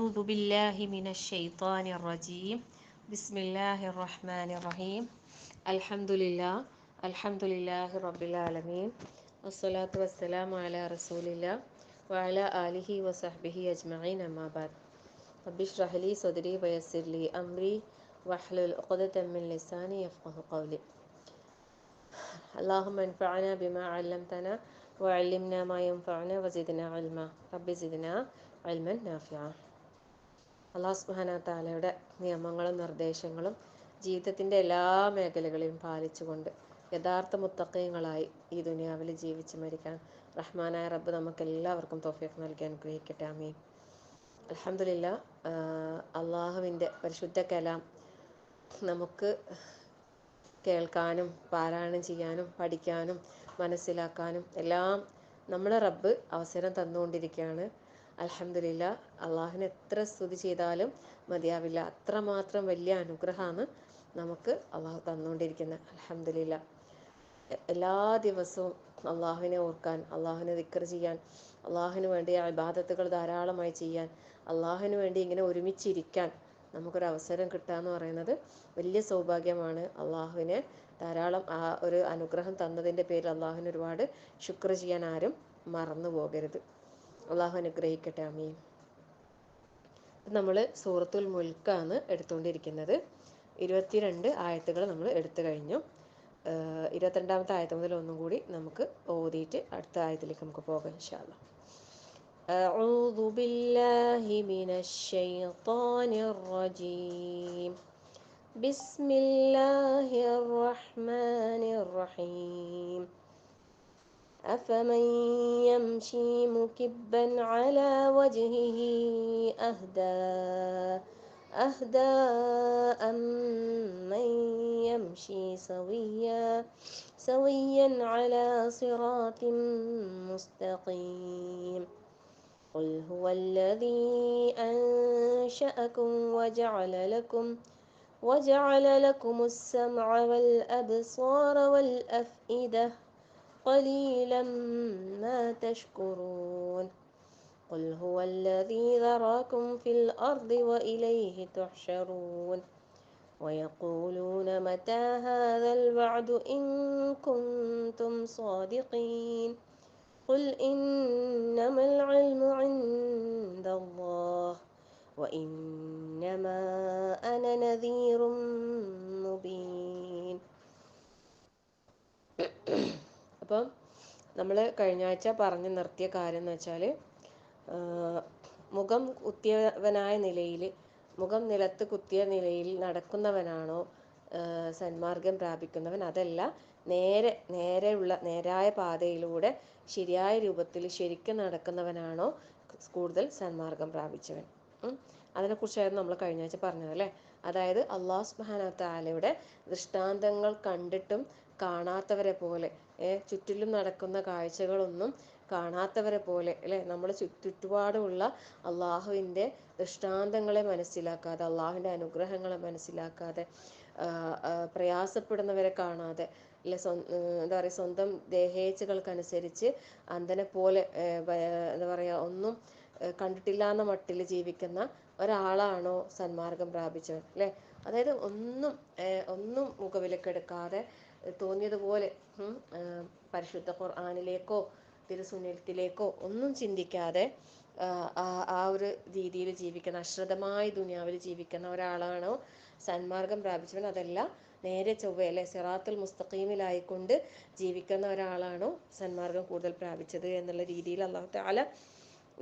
أعوذ بالله من الشيطان الرجيم بسم الله الرحمن الرحيم الحمد لله رب العالمين والصلاة والسلام على رسول الله وعلى آله وصحبه أجمعين أما بعد رب اشرح لي صدري ويسر لي أمري واحلل عقدة من لساني يفقه قولي اللهم انفعنا بما علمتنا وعلمنا ما ينفعنا وزدنا علما رب زدنا علما نافعا. അല്ലാഹു സുബ്ഹാനഹു വ തആലയുടെ നിയമങ്ങളും നിർദ്ദേശങ്ങളും ജീവിതത്തിൻ്റെ എല്ലാ മേഖലകളിലും പാലിച്ചുകൊണ്ട് യഥാർത്ഥ മുത്തഖീങ്ങളായി ഈ ദുനിയാവിൽ ജീവിച്ച് മരിക്കാൻ റഹ്മാനായ റബ്ബ് നമുക്കെല്ലാവർക്കും തൗഫീഖ് നൽകി അനുഗ്രഹിക്കട്ടെ. ആമീൻ. അൽഹംദുലില്ലാ. അള്ളാഹുവിൻ്റെ പരിശുദ്ധ കലാം നമുക്ക് കേൾക്കാനും പാരായണം ചെയ്യാനും പഠിക്കാനും മനസ്സിലാക്കാനും എല്ലാം നമ്മളെ റബ്ബ് അവസരം തന്നുകൊണ്ടിരിക്കുകയാണ്. അൽഹംദുലില്ലാ. അള്ളാഹുവിനെ എത്ര സ്തുതി ചെയ്താലും മതിയാവില്ല. അത്രമാത്രം വലിയ അനുഗ്രഹമാണ് നമുക്ക് അള്ളാഹു തന്നുകൊണ്ടിരിക്കുന്നത്. അൽഹംദുലില്ലാ. എല്ലാ ദിവസവും അള്ളാഹുവിനെ ഓർക്കാൻ, അള്ളാഹുവിനെ ദിക്ർ ചെയ്യാൻ, അള്ളാഹുവിന് വേണ്ടി ഇബാദത്തുകൾ ധാരാളമായി ചെയ്യാൻ, അള്ളാഹുവിന് വേണ്ടി ഇങ്ങനെ ഒരുമിച്ചിരിക്കാൻ നമുക്കൊരവസരം കിട്ടുക എന്ന് പറയുന്നത് വലിയ സൗഭാഗ്യമാണ്. അള്ളാഹുവിനെ ധാരാളം ആ ഒരു അനുഗ്രഹം തന്നതിൻ്റെ പേരിൽ അള്ളാഹുവിന് ഒരുപാട് ശുക്ർ ചെയ്യാൻ ആരും മറന്നു പോകരുത്. അള്ളാഹു അനുഗ്രഹിക്കട്ടെ. ആമീൻ. നമ്മൾ സൂറത്തുൽ മുൽക്കാണ് എടുത്തുകൊണ്ടിരിക്കുന്നത്. 22 ആയത്തുകൾ നമ്മൾ എടുത്തു കഴിഞ്ഞു. 22ാമത്തെ ആയത്ത് മുതൽ ഒന്നും കൂടി നമുക്ക് ഓതിയിട്ട് അടുത്ത ആയത്തിലേക്ക് നമുക്ക് പോകാം ഇൻഷാ അല്ലാഹ്. أعوذ بالله من الشيطان الرجيم بسم الله الرحمن الرحيم أفمن يمشي مكبا على وجهه أهدى أمن يمشي سويا على صراط مستقيم قل هو الذي أنشأكم وجعل لكم السمع والأبصار والأفئدة قليلا ما تشكرون قل هو الذي ذراكم في الأرض وإليه تحشرون ويقولون متى هذا الوعد إن كنتم صادقين قل إنما العلم عند الله وإنما أنا نذير مبين. അപ്പം നമ്മൾ കഴിഞ്ഞ ആഴ്ച പറഞ്ഞു നിർത്തിയ കാര്യം എന്ന് വെച്ചാൽ മുഖം കുത്തിയവനായ നിലയിൽ, മുഖം നിലത്ത് കുത്തിയ നിലയിൽ നടക്കുന്നവനാണോ സന്മാർഗം പ്രാപിക്കുന്നവൻ, അതല്ല നേരായ പാതയിലൂടെ ശരിയായ രൂപത്തിൽ ശരിക്കും നടക്കുന്നവനാണോ കൂടുതൽ സന്മാർഗം പ്രാപിച്ചവൻ. അതിനെക്കുറിച്ചായിരുന്നു നമ്മൾ കഴിഞ്ഞ ആഴ്ച പറഞ്ഞത് അല്ലേ. അതായത് അല്ലാഹു സുബ്ഹാനഹു വ തആലയുടെ ദൃഷ്ടാന്തങ്ങൾ കണ്ടിട്ടും കാണാത്തവരെ പോലെ, ചുറ്റിലും നടക്കുന്ന കാഴ്ചകളൊന്നും കാണാത്തവരെ പോലെ അല്ലേ, നമ്മൾ ചുറ്റുപാടുമുള്ള അള്ളാഹുവിൻ്റെ ദൃഷ്ടാന്തങ്ങളെ മനസ്സിലാക്കാതെ, അള്ളാഹുവിൻ്റെ അനുഗ്രഹങ്ങളെ മനസ്സിലാക്കാതെ, പ്രയാസപ്പെടുന്നവരെ കാണാതെ അല്ലെ, എന്താ പറയുക, സ്വന്തം ദേഹേച്ഛകൾക്കനുസരിച്ച് അന്ധനെ പോലെ എന്താ പറയുക, ഒന്നും കണ്ടിട്ടില്ല എന്ന മട്ടിൽ ജീവിക്കുന്ന ഒരാളാണോ സന്മാർഗം പ്രാപിച്ചവൻ അല്ലേ. അതായത് ഒന്നും മുഖവിലക്കെടുക്കാതെ തോന്നിയതുപോലെ പരിശുദ്ധ ഖുർആനിലേക്കോ തിരുസുന്നത്തിലേക്കോ ഒന്നും ചിന്തിക്കാതെ ആ ഒരു രീതിയിൽ ജീവിക്കുന്ന, അശ്രദ്ധമായി ദുനിയാവിൽ ജീവിക്കുന്ന ഒരാളാണോ സന്മാർഗം പ്രാപിച്ചവൻ, അതല്ല നേരെ ചൊവ്വയല്ലേ സിറാത്തുൽ മുസ്തഖീമിലായിക്കൊണ്ട് ജീവിക്കുന്ന ഒരാളാണോ സന്മാർഗം കൂടുതൽ പ്രാപിച്ചത് എന്നുള്ള രീതിയിൽ അല്ലാഹു തആല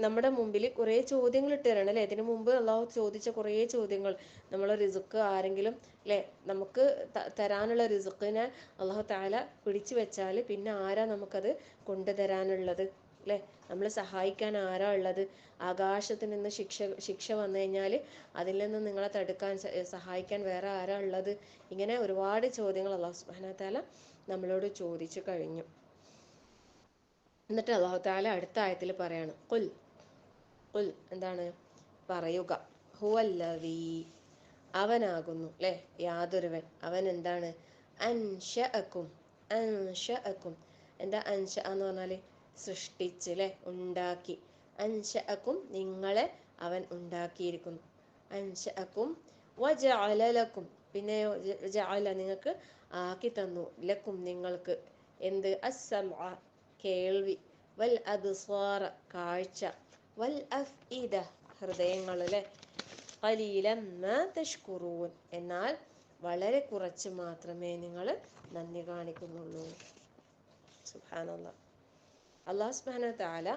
നമ്മുടെ മുമ്പിൽ കുറേ ചോദ്യങ്ങൾ ഇട്ട് തരണം അല്ലേ. ഇതിനു മുമ്പ് അള്ളാഹു ചോദിച്ച കുറേ ചോദ്യങ്ങൾ, നമ്മളെ റിസുക്ക് ആരെങ്കിലും അല്ലേ നമുക്ക് തരാനുള്ള റിസുക്കിനെ അള്ളാഹു തആല പിടിച്ചു വെച്ചാൽ പിന്നെ ആരാ നമുക്കത് കൊണ്ടുതരാനുള്ളത് അല്ലേ. നമ്മളെ സഹായിക്കാൻ ആരാ ഉള്ളത്? ആകാശത്ത് നിന്ന് ശിക്ഷ വന്നു കഴിഞ്ഞാൽ അതിൽ നിന്ന് നിങ്ങളെ തടുക്കാൻ സഹായിക്കാൻ വേറെ ആരാ ഉള്ളത്? ഇങ്ങനെ ഒരുപാട് ചോദ്യങ്ങൾ അല്ലാഹു സുബ്ഹാനഹു വ തആല നമ്മളോട് ചോദിച്ചു കഴിഞ്ഞു. എന്നിട്ട് അല്ലാഹു തആല അടുത്ത ആയത്തിൽ പറയാണ്, ഖുൽ എന്താണ് പറയുക, ഹുവല്ലദീ അവനാകുന്നു അല്ലേ, യാതൊരുവൻ, അവൻ എന്താണ്, അൻശഅക്കും എന്താ അൻശ എന്ന് പറഞ്ഞാൽ സൃഷ്ടിച്ച് അല്ലേ, ഉണ്ടാക്കി, അൻശഅക്കും നിങ്ങളെ അവൻ ഉണ്ടാക്കിയിരിക്കുന്നു. അൻശഅക്കും വജഅല ലക്കും, പിന്നെ ജഅല നിങ്ങൾക്ക് ആക്കി തന്നു, ലക്കും നിങ്ങൾക്ക്, എന്ത്? അസ്സംഅ കേൾവി, വൽ അബ്സാറ കാഴ്ച, വൽ അഫ്ഇദ ഹൃദയങ്ങൾ അല്ലേ. ഖലീലൻ മാ തഷ്കുറൂൻ, എന്നാൽ വളരെ കുറച്ച് മാത്രമേ നിങ്ങൾ നന്ദി കാണിക്കുന്നുള്ളൂ. സുബ്ഹാനല്ലാഹ്. അല്ലാഹു സുബ്ഹാനഹു വ തആല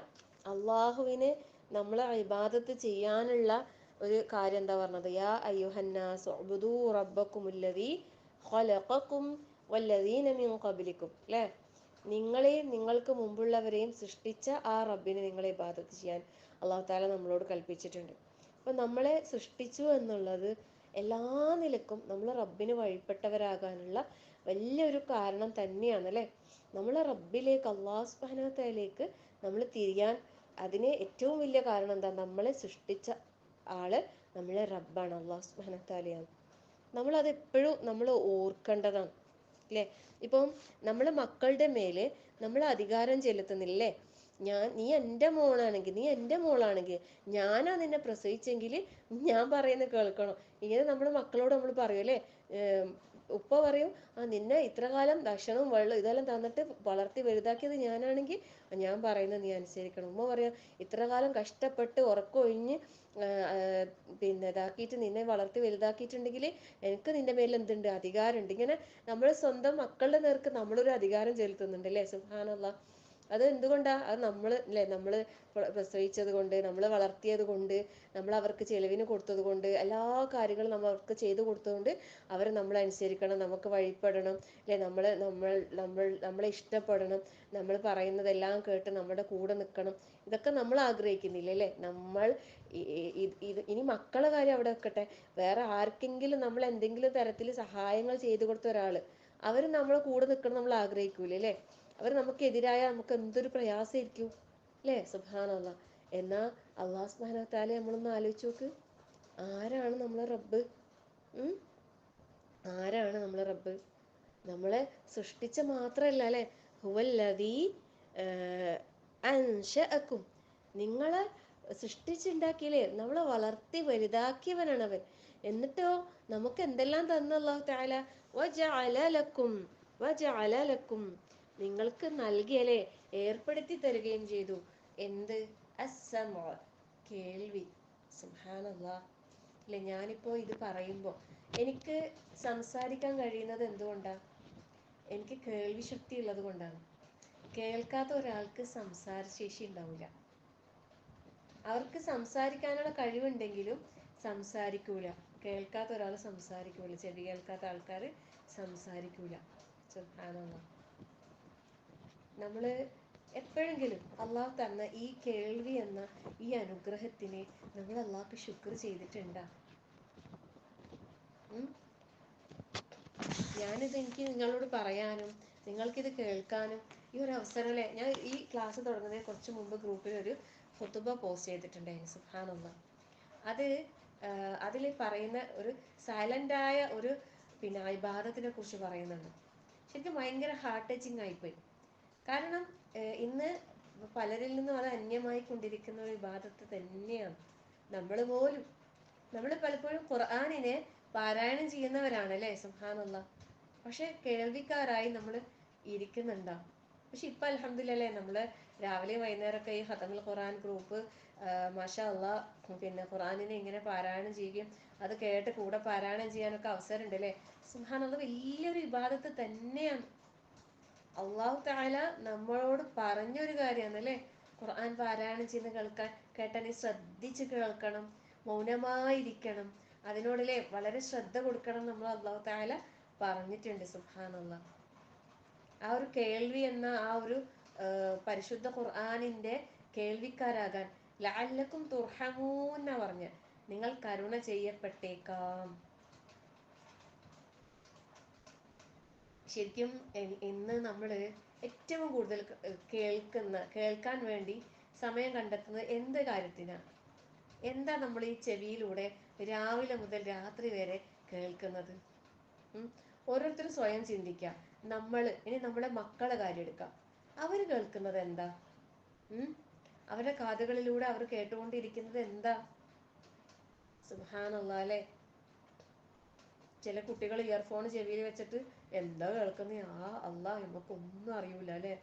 അള്ളാഹുവിന് നമ്മളെ ഇബാദത്ത് ചെയ്യാനുള്ള ഒരു കാര്യം എന്താ പറഞ്ഞത്? യാ അയ്യുഹന്നാസ് ഉബ്ദൂ റബ്ബക്കുമുല്ലദീ ഖലഖക്കും വല്ലദീന മിൻ ഖബ്ലിക്കും, അല്ലേ? നിങ്ങളെയും നിങ്ങൾക്ക് മുമ്പുള്ളവരെയും സൃഷ്ടിച്ച ആ റബ്ബിനെ നിങ്ങളെ ഇബാദത്ത് ചെയ്യാൻ അള്ളാഹു തആല നമ്മളോട് കൽപ്പിച്ചിട്ടുണ്ട്. അപ്പം നമ്മളെ സൃഷ്ടിച്ചു എന്നുള്ളത് എല്ലാ നിലക്കും നമ്മൾ റബ്ബിന് വഴിപ്പെട്ടവരാകാനുള്ള വലിയൊരു കാരണം തന്നെയാണ്, അല്ലേ? നമ്മൾ റബ്ബിലേക്ക്, അള്ളാഹു സുബ്ഹാനഹു വ തആലയിലേക്ക് നമ്മൾ തിരിയാൻ അതിന് ഏറ്റവും വലിയ കാരണം എന്താ? നമ്മളെ സൃഷ്ടിച്ച ആള് നമ്മളെ റബ്ബാണ്, അള്ളാഹു സുബ്ഹാനഹു വ തആലയാണ്. നമ്മളത് എപ്പോഴും നമ്മൾ ഓർക്കേണ്ടതാണ്, അല്ലേ? ഇപ്പം നമ്മൾ മക്കളുടെ മേലെ നമ്മൾ അധികാരം ചെലുത്തുന്നില്ലേ? നീ എൻ്റെ മോളാണെങ്കിൽ, നീ എൻ്റെ മോളാണെങ്കിൽ, ഞാനാ നിന്നെ പ്രസവിച്ചെങ്കിൽ ഞാൻ പറയുന്നത് കേൾക്കണം. ഇങ്ങനെ നമ്മൾ മക്കളോട് നമ്മൾ പറയും, അല്ലേ? ഉപ്പ പറയും, നിന്നെ ഇത്ര കാലം ഭക്ഷണവും വെള്ളം ഇതെല്ലാം തന്നിട്ട് വളർത്തി വലുതാക്കിയത് ഞാനാണെങ്കിൽ ഞാൻ പറയുന്നത് നീ അനുസരിക്കണം. ഉമ്മ പറയാം, ഇത്ര കാലം കഷ്ടപ്പെട്ട് ഉറക്കമൊഴിഞ്ഞ് പിന്നെ ഇതാക്കിയിട്ട് നിന്നെ വളർത്തി വലുതാക്കിയിട്ടുണ്ടെങ്കിൽ എനിക്ക് നിന്റെ മേലിൽ എന്തുണ്ട്? അധികാരമുണ്ട്. ഇങ്ങനെ നമ്മൾ സ്വന്തം മക്കളുടെ നേർക്ക് നമ്മളൊരു അധികാരം ചെലുത്തുന്നുണ്ട്, അല്ലേ? സുബ്ഹാനല്ലാഹ്. അത് എന്തുകൊണ്ടാണ്? അത് നമ്മൾ, അല്ലേ, നമ്മൾ പ്രസവിച്ചത് കൊണ്ട്, നമ്മൾ വളർത്തിയത് കൊണ്ട്, നമ്മൾ അവർക്ക് ചെലവിന് കൊടുത്തത് കൊണ്ട്, എല്ലാ കാര്യങ്ങളും നമ്മൾ അവർക്ക് ചെയ്തു കൊടുത്തതുകൊണ്ട് അവർ നമ്മളെ അനുസരിക്കണം, നമുക്ക് വഴിപ്പെടണം, അല്ലേ? നമ്മളെ ഇഷ്ടപ്പെടണം, നമ്മൾ പറയുന്നതെല്ലാം കേട്ട് നമ്മുടെ കൂടെ നിൽക്കണം. ഇതൊക്കെ നമ്മൾ ആഗ്രഹിക്കുന്നില്ല, അല്ലേ? നമ്മൾ ഇനി മക്കളെ കാര്യം അവിടെ വെക്കട്ടെ, വേറെ ആർക്കെങ്കിലും നമ്മൾ എന്തെങ്കിലും തരത്തിൽ സഹായങ്ങൾ ചെയ്തു കൊടുത്ത ഒരാൾ, അവർ നമ്മളെ കൂടെ നിൽക്കണം നമ്മൾ ആഗ്രഹിക്കൂലേ, അല്ലേ? അവർ നമുക്കെതിരായ നമുക്ക് എന്തൊരു പ്രയാസമായിരിക്കും, അല്ലേ? സുബ്ഹാനല്ലാഹ്. എന്നാൽ അള്ളാഹു സുബ്ഹാനഹു വ തആല നമ്മളൊന്ന് ആലോചിച്ച് നോക്ക്, ആരാണ് നമ്മളെ റബ്ബ്? ആരാണ് നമ്മളെ റബ്ബ്? നമ്മളെ സൃഷ്ടിച്ച മാത്രമല്ല, അല്ലേ? ഹുവല്ലദീ അൻശഅക്കും, നിങ്ങളെ സൃഷ്ടിച്ചുണ്ടാക്കിയില്ലേ, നമ്മളെ വളർത്തി വലുതാക്കിയവനാണ് അവൻ. എന്നിട്ടോ നമുക്ക് എന്തെല്ലാം തന്നു അല്ലാഹു തആല? വജഅല ലക്കും, വജഅല ലക്കും, നിങ്ങൾക്ക് നൽകിയല്ലേ, ഏർപ്പെടുത്തി തരികയും ചെയ്തു. എന്ത്? അസ്സമഅ കേൾവി. സുബ്ഹാനല്ലാഹ്. അല്ലേ? ഞാനിപ്പോൾ ഇത് പറയുമ്പോൾ എനിക്ക് സംസാരിക്കാൻ കഴിയുന്നത് എന്തുകൊണ്ടാണ്? എനിക്ക് കേൾവി ശക്തി ഉള്ളത് കൊണ്ടാണ്. കേൾക്കാത്ത ഒരാൾക്ക് സംസാരശേഷി ഉണ്ടാവില്ല. അവർക്ക് സംസാരിക്കാനുള്ള കഴിവുണ്ടെങ്കിലും സംസാരിക്കൂല. കേൾക്കാത്ത ഒരാൾ സംസാരിക്കൂല. ചെവി കേൾക്കാത്ത ആൾക്കാർ സംസാരിക്കൂല. സുബ്ഹാനല്ലാഹ്. നമ്മൾ എപ്പോഴെങ്കിലും അള്ളാഹു തന്ന ഈ കേൾവി എന്ന ഈ അനുഗ്രഹത്തിന് നമ്മൾ അള്ളാഹ്ക്ക് ശുക്ർ ചെയ്തിട്ടുണ്ടോ? ഞാനിത് എനിക്ക് നിങ്ങളോട് പറയാനും നിങ്ങൾക്കിത് കേൾക്കാനും ഈ ഒരു അവസരമല്ലേ. ഞാൻ ഈ ക്ലാസ് തുടങ്ങുന്നതിന് കുറച്ച് മുമ്പ് ഗ്രൂപ്പിൽ ഒരു ഖുതുബ പോസ്റ്റ് ചെയ്തിട്ടുണ്ടായിരുന്നു. സുബ്ഹാനല്ലാഹ്. അതിൽ പറയുന്ന ഒരു സൈലൻ്റായ ഒരു ഇബാദത്തിനെ കുറിച്ച് പറയുന്നുണ്ട്. ശരിക്കും ഭയങ്കര ഹാർട്ട് ടച്ചിങ് ആയിപ്പോയി. കാരണം ഇന്ന് പലരിൽ നിന്നും അത് അന്യമായി കൊണ്ടിരിക്കുന്ന ഒരു ഇബാദത്ത് തന്നെയാണ്. നമ്മൾ പലപ്പോഴും ഖുർആനിനെ പാരായണം ചെയ്യുന്നവരാണ്, അല്ലേ? സുബ്ഹാനല്ലാഹ്. പക്ഷെ കേൾവിക്കാരായി നമ്മൾ ഇരിക്കുന്നുണ്ടാവും. പക്ഷെ ഇപ്പം അൽഹംദുലില്ലാഹ് നമ്മൾ രാവിലെ വൈകുന്നേരമൊക്കെ ഈ ഖതമുൽ ഖുർആൻ ഗ്രൂപ്പ്, മാഷാ അല്ലാഹ്, ഖുർആനിനെ ഇങ്ങനെ പാരായണം ചെയ്യുകയും അത് കേട്ട് കൂടെ പാരായണം ചെയ്യാനൊക്കെ അവസരമുണ്ട്, അല്ലേ? സുബ്ഹാനല്ലാഹ്. വലിയൊരു ഇബാദത്ത് തന്നെയാണ്. അള്ളാഹു തആല നമ്മളോട് പറഞ്ഞൊരു കാര്യമാണ്, അല്ലേ? ഖുർആൻ പാരായണം ചെയ്യുന്ന കേട്ടാൽ നീ ശ്രദ്ധിച്ച് കേൾക്കണം, മൗനമായിരിക്കണം, അതിനോടല്ലേ വളരെ ശ്രദ്ധ കൊടുക്കണം നമ്മൾ അള്ളാഹു തആല പറഞ്ഞിട്ടുണ്ട്. സുബ്ഹാനല്ലാഹ്. ആ ഒരു കേൾവി എന്ന ആ ഒരു പരിശുദ്ധ ഖുർആനിന്റെ കേൾവിക്കാരാകാൻ ലഅല്ലക്കും തുർഹമൂൻ എന്നാ പറഞ്ഞ, നിങ്ങൾ കരുണ ചെയ്യപ്പെട്ടേക്കാം. ശരിക്കും ഇന്ന് നമ്മൾ ഏറ്റവും കൂടുതൽ കേൾക്കാൻ വേണ്ടി സമയം കണ്ടെത്തുന്നത് എന്ത് കാര്യത്തിനാണ്? എന്താ നമ്മൾ ഈ ചെവിയിലൂടെ രാവിലെ മുതൽ രാത്രി വരെ കേൾക്കുന്നത്? ഓരോരുത്തരും സ്വയം ചിന്തിക്കുക. ഇനി നമ്മളെ മക്കളെ കാര്യം എടുക്കാം. അവർ കേൾക്കുന്നത് എന്താ? അവരുടെ കാതുകളിലൂടെ അവർ കേട്ടുകൊണ്ടിരിക്കുന്നത് എന്താ? സുബ്ഹാനല്ലാഹ് അല്ലേ. ചില കുട്ടികൾ ഇയർഫോൺ ചെവിയിൽ വെച്ചിട്ട് എന്താ കേൾക്കുന്ന അല്ലാ നമുക്കൊന്നും അറിയൂല അല്ലേ.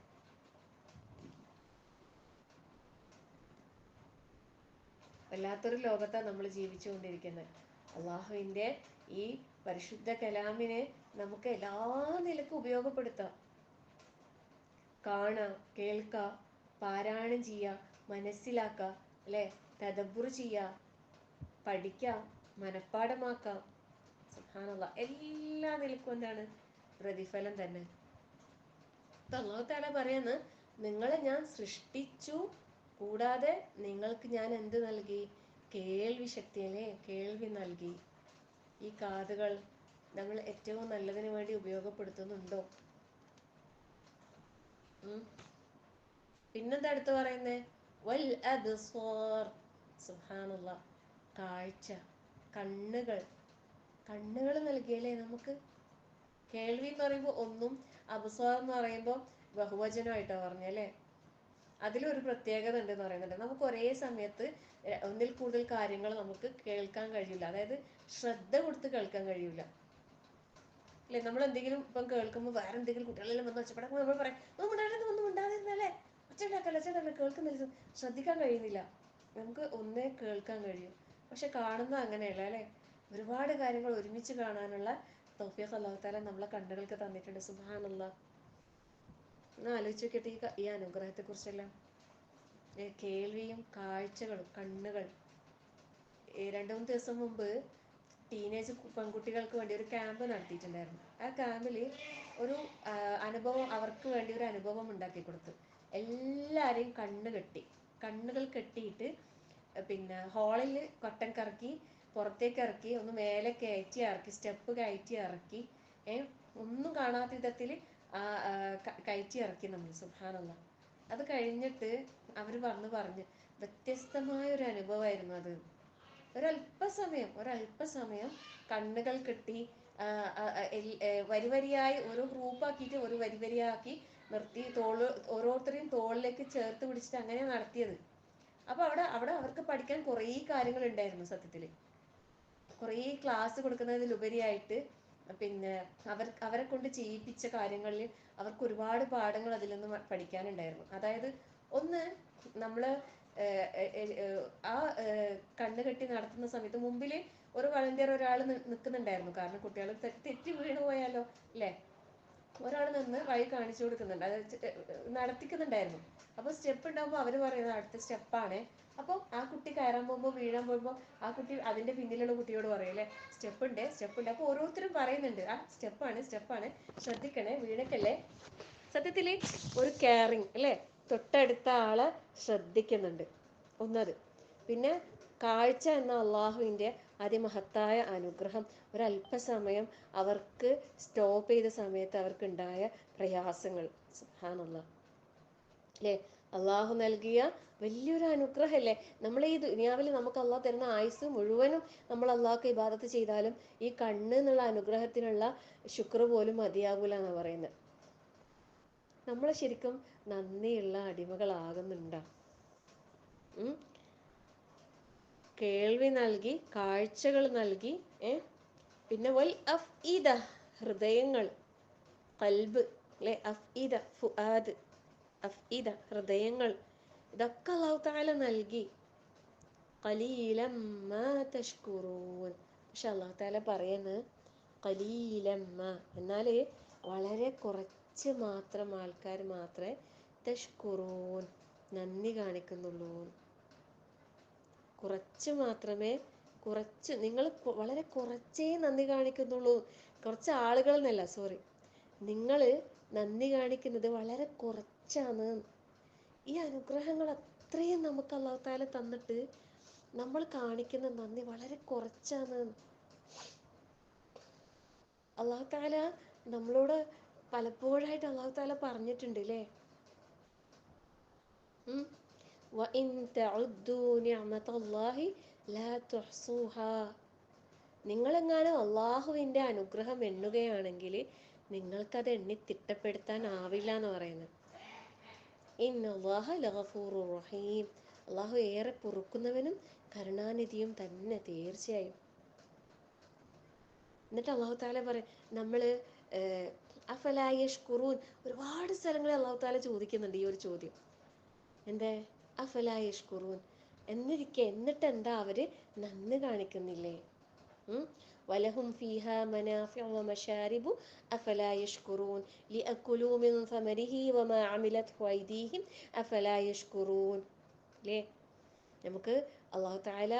വല്ലാത്തൊരു ലോകത്താണ് നമ്മൾ ജീവിച്ചുകൊണ്ടിരിക്കുന്നത്. അള്ളാഹുവിൻ്റെ ഈ പരിശുദ്ധ കലാമിനെ നമുക്ക് എല്ലാ നിലക്കും ഉപയോഗപ്പെടുത്താം. കാണാം, കേൾക്കാം, പാരായണം ചെയ്യാം, മനസ്സിലാക്കാം അല്ലേ, തദബ്ബുർ ചെയ്യാം, പഠിക്കാം, മനഃപ്പാഠമാക്കാം. സുബ്ഹാനല്ലാഹ്, എല്ലാ നിലക്കും എന്താണ് പ്രതിഫലം തന്നെ. അല്ലാഹു തആല പറയുന്നു, നിങ്ങളെ ഞാൻ സൃഷ്ടിച്ചു, കൂടാതെ നിങ്ങൾക്ക് ഞാൻ എന്ത് നൽകി? കേൾവി ശക്തിയല്ലേ, കേൾവി നൽകി. ഈ കാതുകൾ നമ്മൾ ഏറ്റവും നല്ലതിന് വേണ്ടി ഉപയോഗപ്പെടുത്തുന്നുണ്ടോ? പിന്നെന്താ അടുത്ത് പറയുന്നേ? വൽ അബ്സാർ. സുബ്ഹാനല്ലാഹ്, കാഴ്ച, കണ്ണുകൾ. കണ്ണുകൾ നൽകിയല്ലേ നമുക്ക്? കേൾവി എന്ന് പറയുമ്പോൾ ഒന്നും, അബ്സാർ എന്ന് പറയുമ്പോൾ ബഹുവചനമായിട്ടാണ് പറഞ്ഞല്ലേ. അതിലൊരു പ്രത്യേകത ഉണ്ടെന്ന് പറയുന്നുണ്ട്. നമുക്ക് ഒരേ സമയത്ത് ഒന്നിൽ കൂടുതൽ കാര്യങ്ങൾ നമുക്ക് കേൾക്കാൻ കഴിയില്ല. അതായത് ശ്രദ്ധ കൊടുത്ത് കേൾക്കാൻ കഴിയില്ല അല്ലെ. നമ്മൾ എന്തെങ്കിലും ഇപ്പം കേൾക്കുമ്പോൾ വേറെ എന്തെങ്കിലും കുട്ടികളെല്ലാം വന്ന് ഒച്ചപ്പെടാൻ നമ്മൾ പറയാം, ഒന്നും ഉണ്ടാകുന്നല്ലേ, ഒച്ചണ്ടാക്കല്ല കേൾക്കുന്നില്ല, ശ്രദ്ധിക്കാൻ കഴിയുന്നില്ല. നമുക്ക് ഒന്നേ കേൾക്കാൻ കഴിയും. പക്ഷെ കാണുന്ന അങ്ങനെയല്ല അല്ലെ. ഒരുപാട് കാര്യങ്ങൾ ഒരുമിച്ച് കാണാനുള്ള തൗഫീഖ് അല്ലാഹു തആല നമ്മളെ കണ്ണുകൾക്ക് തന്നിട്ടുണ്ട്. സുബ്ഹാനല്ലാഹ്, ഒന്ന് ആലോചിച്ച് നോക്കിയിട്ട് ഈ അനുഗ്രഹത്തെ കുറിച്ചെല്ലാം. കേൾവിയും കാഴ്ചകളും കണ്ണുകൾ. 2-3 ദിവസം മുമ്പ് ടീനേജ് പെൺകുട്ടികൾക്ക് വേണ്ടി ഒരു ക്യാമ്പ് നടത്തിയിട്ടുണ്ടായിരുന്നു. ആ ക്യാമ്പിൽ ഒരു അനുഭവം, അവർക്ക് വേണ്ടി ഒരു അനുഭവം ഉണ്ടാക്കി കൊടുത്തു. എല്ലാവരെയും കണ്ണുകൾ കെട്ടിയിട്ട് പിന്നെ ഹാളിൽ കൊട്ടൻ കറക്കി പുറത്തേക്ക് ഇറക്കി, ഒന്ന് മേലെ കയറ്റി ഇറക്കി, സ്റ്റെപ്പ് കയറ്റി ഇറക്കി, ഒന്നും കാണാത്ത വിധത്തിൽ കയറ്റി ഇറക്കി നമ്മൾ. സുബ്ഹാനല്ലാഹ്. അത് കഴിഞ്ഞിട്ട് അവർ പറഞ്ഞ് വ്യത്യസ്തമായ ഒരു അനുഭവമായിരുന്നു അത്. ഒരല്പസമയം കണ്ണുകൾ കെട്ടി വരിവരിയായി ഓരോ ഗ്രൂപ്പാക്കിയിട്ട് ഒരു വരിവരിയാക്കി നിർത്തി, ഓരോരുത്തരെയും തോളിലേക്ക് ചേർത്ത് പിടിച്ചിട്ട് അങ്ങനെ നടത്തിയത്. അപ്പൊ അവിടെ അവർക്ക് പഠിക്കാൻ കുറേ കാര്യങ്ങൾ ഉണ്ടായിരുന്നു. സത്യത്തിൽ കുറേ ക്ലാസ് കൊടുക്കുന്നതിലുപരിയായിട്ട് പിന്നെ അവരെ കൊണ്ട് ചെയ്യിപ്പിച്ച കാര്യങ്ങളിൽ അവർക്ക് ഒരുപാട് പാഠങ്ങൾ അതിൽ നിന്ന് പഠിക്കാനുണ്ടായിരുന്നു. അതായത് ഒന്ന്, നമ്മള് ആ കണ്ണ് കെട്ടി നടത്തുന്ന സമയത്ത് മുമ്പിൽ ഒരു വളണ്ടിയർ ഒരാൾ നിൽക്കുന്നുണ്ടായിരുന്നു. കാരണം കുട്ടികൾ തെറ്റി വീണ് പോയാലോ അല്ലേ, ഒരാൾ നിന്ന് വഴി കാണിച്ചു കൊടുക്കുന്നുണ്ട്, അത് നടത്തിക്കുന്നുണ്ടായിരുന്നു. അപ്പോൾ സ്റ്റെപ്പ് ഉണ്ടാകുമ്പോൾ അവർ പറയുന്നത് അടുത്ത സ്റ്റെപ്പാണ്. അപ്പോൾ ആ കുട്ടി കയറാൻ പോകുമ്പോൾ വീഴാൻ പോകുമ്പോൾ ആ കുട്ടി അതിന്റെ പിന്നിലുള്ള കുട്ടിയോട് പറയും അല്ലേ, സ്റ്റെപ്പ് ഉണ്ട്. അപ്പോൾ ഓരോരുത്തരും പറയുന്നുണ്ട് ആ സ്റ്റെപ്പാണ്, ശ്രദ്ധിക്കണേ, വീണക്കല്ലേ. സത്യത്തിൽ ഒരു കെയറിങ് അല്ലേ, തൊട്ടടുത്ത ആളെ ശ്രദ്ധിക്കുന്നുണ്ട്. ഒന്നത്. പിന്നെ കാഴ്ച എന്ന അള്ളാഹുവിൻ്റെ അതിമഹത്തായ അനുഗ്രഹം. ഒരല്പസമയം അവർക്ക് സ്റ്റോപ്പ് ചെയ്ത സമയത്ത് അവർക്കുണ്ടായ പ്രയാസങ്ങൾ. സുബ്ഹാനല്ലാഹ് അല്ലേ, അള്ളാഹു നൽകിയ വലിയൊരു അനുഗ്രഹമല്ലേ. നമ്മൾ ഈ ദുനിയാവിൽ നമുക്ക് അള്ളാഹു തരുന്ന ആയുസ് മുഴുവനും നമ്മൾ അള്ളാഹ്ക്ക് ഇബാദത്ത് ചെയ്താലും ഈ കണ്ണ് എന്നുള്ള അനുഗ്രഹത്തിനുള്ള ശുക്ർ പോലും മതിയാകൂല എന്നാണ് പറയുന്നത്. നമ്മൾ ശരിക്കും നന്ദിയുള്ള അടിമകളാകുന്നുണ്ടോ? കേൾവി നൽകി, കാഴ്ചകൾ നൽകി, പിന്നെ വൽ അഫ്ഇദ, ഹൃദയങ്ങൾ, ഖൽബ് അല്ലെ, അഫ്ഇദ, ഫുആദ്, അഫ്ഇദ, ഹൃദയങ്ങൾ, ഇതൊക്കെ അല്ലാഹു തആല നൽകി. ഖലീലം മാ തഷ്കുറൂൻ. പക്ഷെ അല്ലാഹു തആല പറയുന്നത് ഖലീലം മാ, എന്നാൽ വളരെ കുറച്ച് മാത്രം ആൾക്കാർ മാത്രമേ തഷ്കുറൂൻ, നന്ദി കാണിക്കുന്നുള്ളൂ. കുറച്ച് മാത്രമേ, നിങ്ങൾ വളരെ കുറച്ചേ നന്ദി കാണിക്കുന്നുള്ളൂ. കുറച്ച് ആളുകൾ എന്നല്ല, സോറി, നിങ്ങൾ നന്ദി കാണിക്കുന്നത് വളരെ കുറച്ചാണ്. ഈ അനുഗ്രഹങ്ങൾ അത്രയും നമുക്ക് അല്ലാഹു തആല തന്നിട്ട് നമ്മൾ കാണിക്കുന്ന നന്ദി വളരെ കുറച്ചാണ്. അല്ലാഹു തആല നമ്മളോട് പലപ്പോഴായിട്ട് അല്ലാഹു തആല പറഞ്ഞിട്ടുണ്ട് അല്ലേ, വഇൻ തഉദ്ദൂ നിഅമതല്ലാഹി ലാ തുഹ്സൂഹാ. നിങ്ങളെങ്ങാനും അള്ളാഹുവിൻ്റെ അനുഗ്രഹം എണ്ണുകയാണെങ്കിൽ നിങ്ങൾക്കത് എണ്ണി തിട്ടപ്പെടുത്താനാവില്ല എന്ന് പറയുന്നത്. ഇന്നല്ലാഹ ലഗഫൂറുർ റഹീം. അള്ളാഹു ഏറെ പൊറുക്കുന്നവനും കരുണാനിധിയും തന്നെ, തീർച്ചയായും. എന്നിട്ട് അള്ളാഹു താല പറയും, നമ്മള് അഫലാ യഷ്കുറൂൻ, ഒരുപാട് സ്ഥലങ്ങളിൽ അള്ളാഹു താല ചോദിക്കുന്നുണ്ട് ഈ ഒരു ചോദ്യം. എന്തേ? അഫലാ യഷ്കുറൂൻ, എന്നിട്ട് എന്താ അവര് നന്ദി കാണിക്കുന്നില്ലേ? വലഹും ഫീഹാ മനാഫിഉ വമശാരിബു അഫലാ യഷ്കുറൂൻ ലിഅകുലൂ മിൻ സമരിഹി വമാ അമിലത്ഹു ഐദീഹിം അഫലാ യഷ്കുറൂൻ. അല്ലേ? നമുക്ക് അള്ളാഹു തആല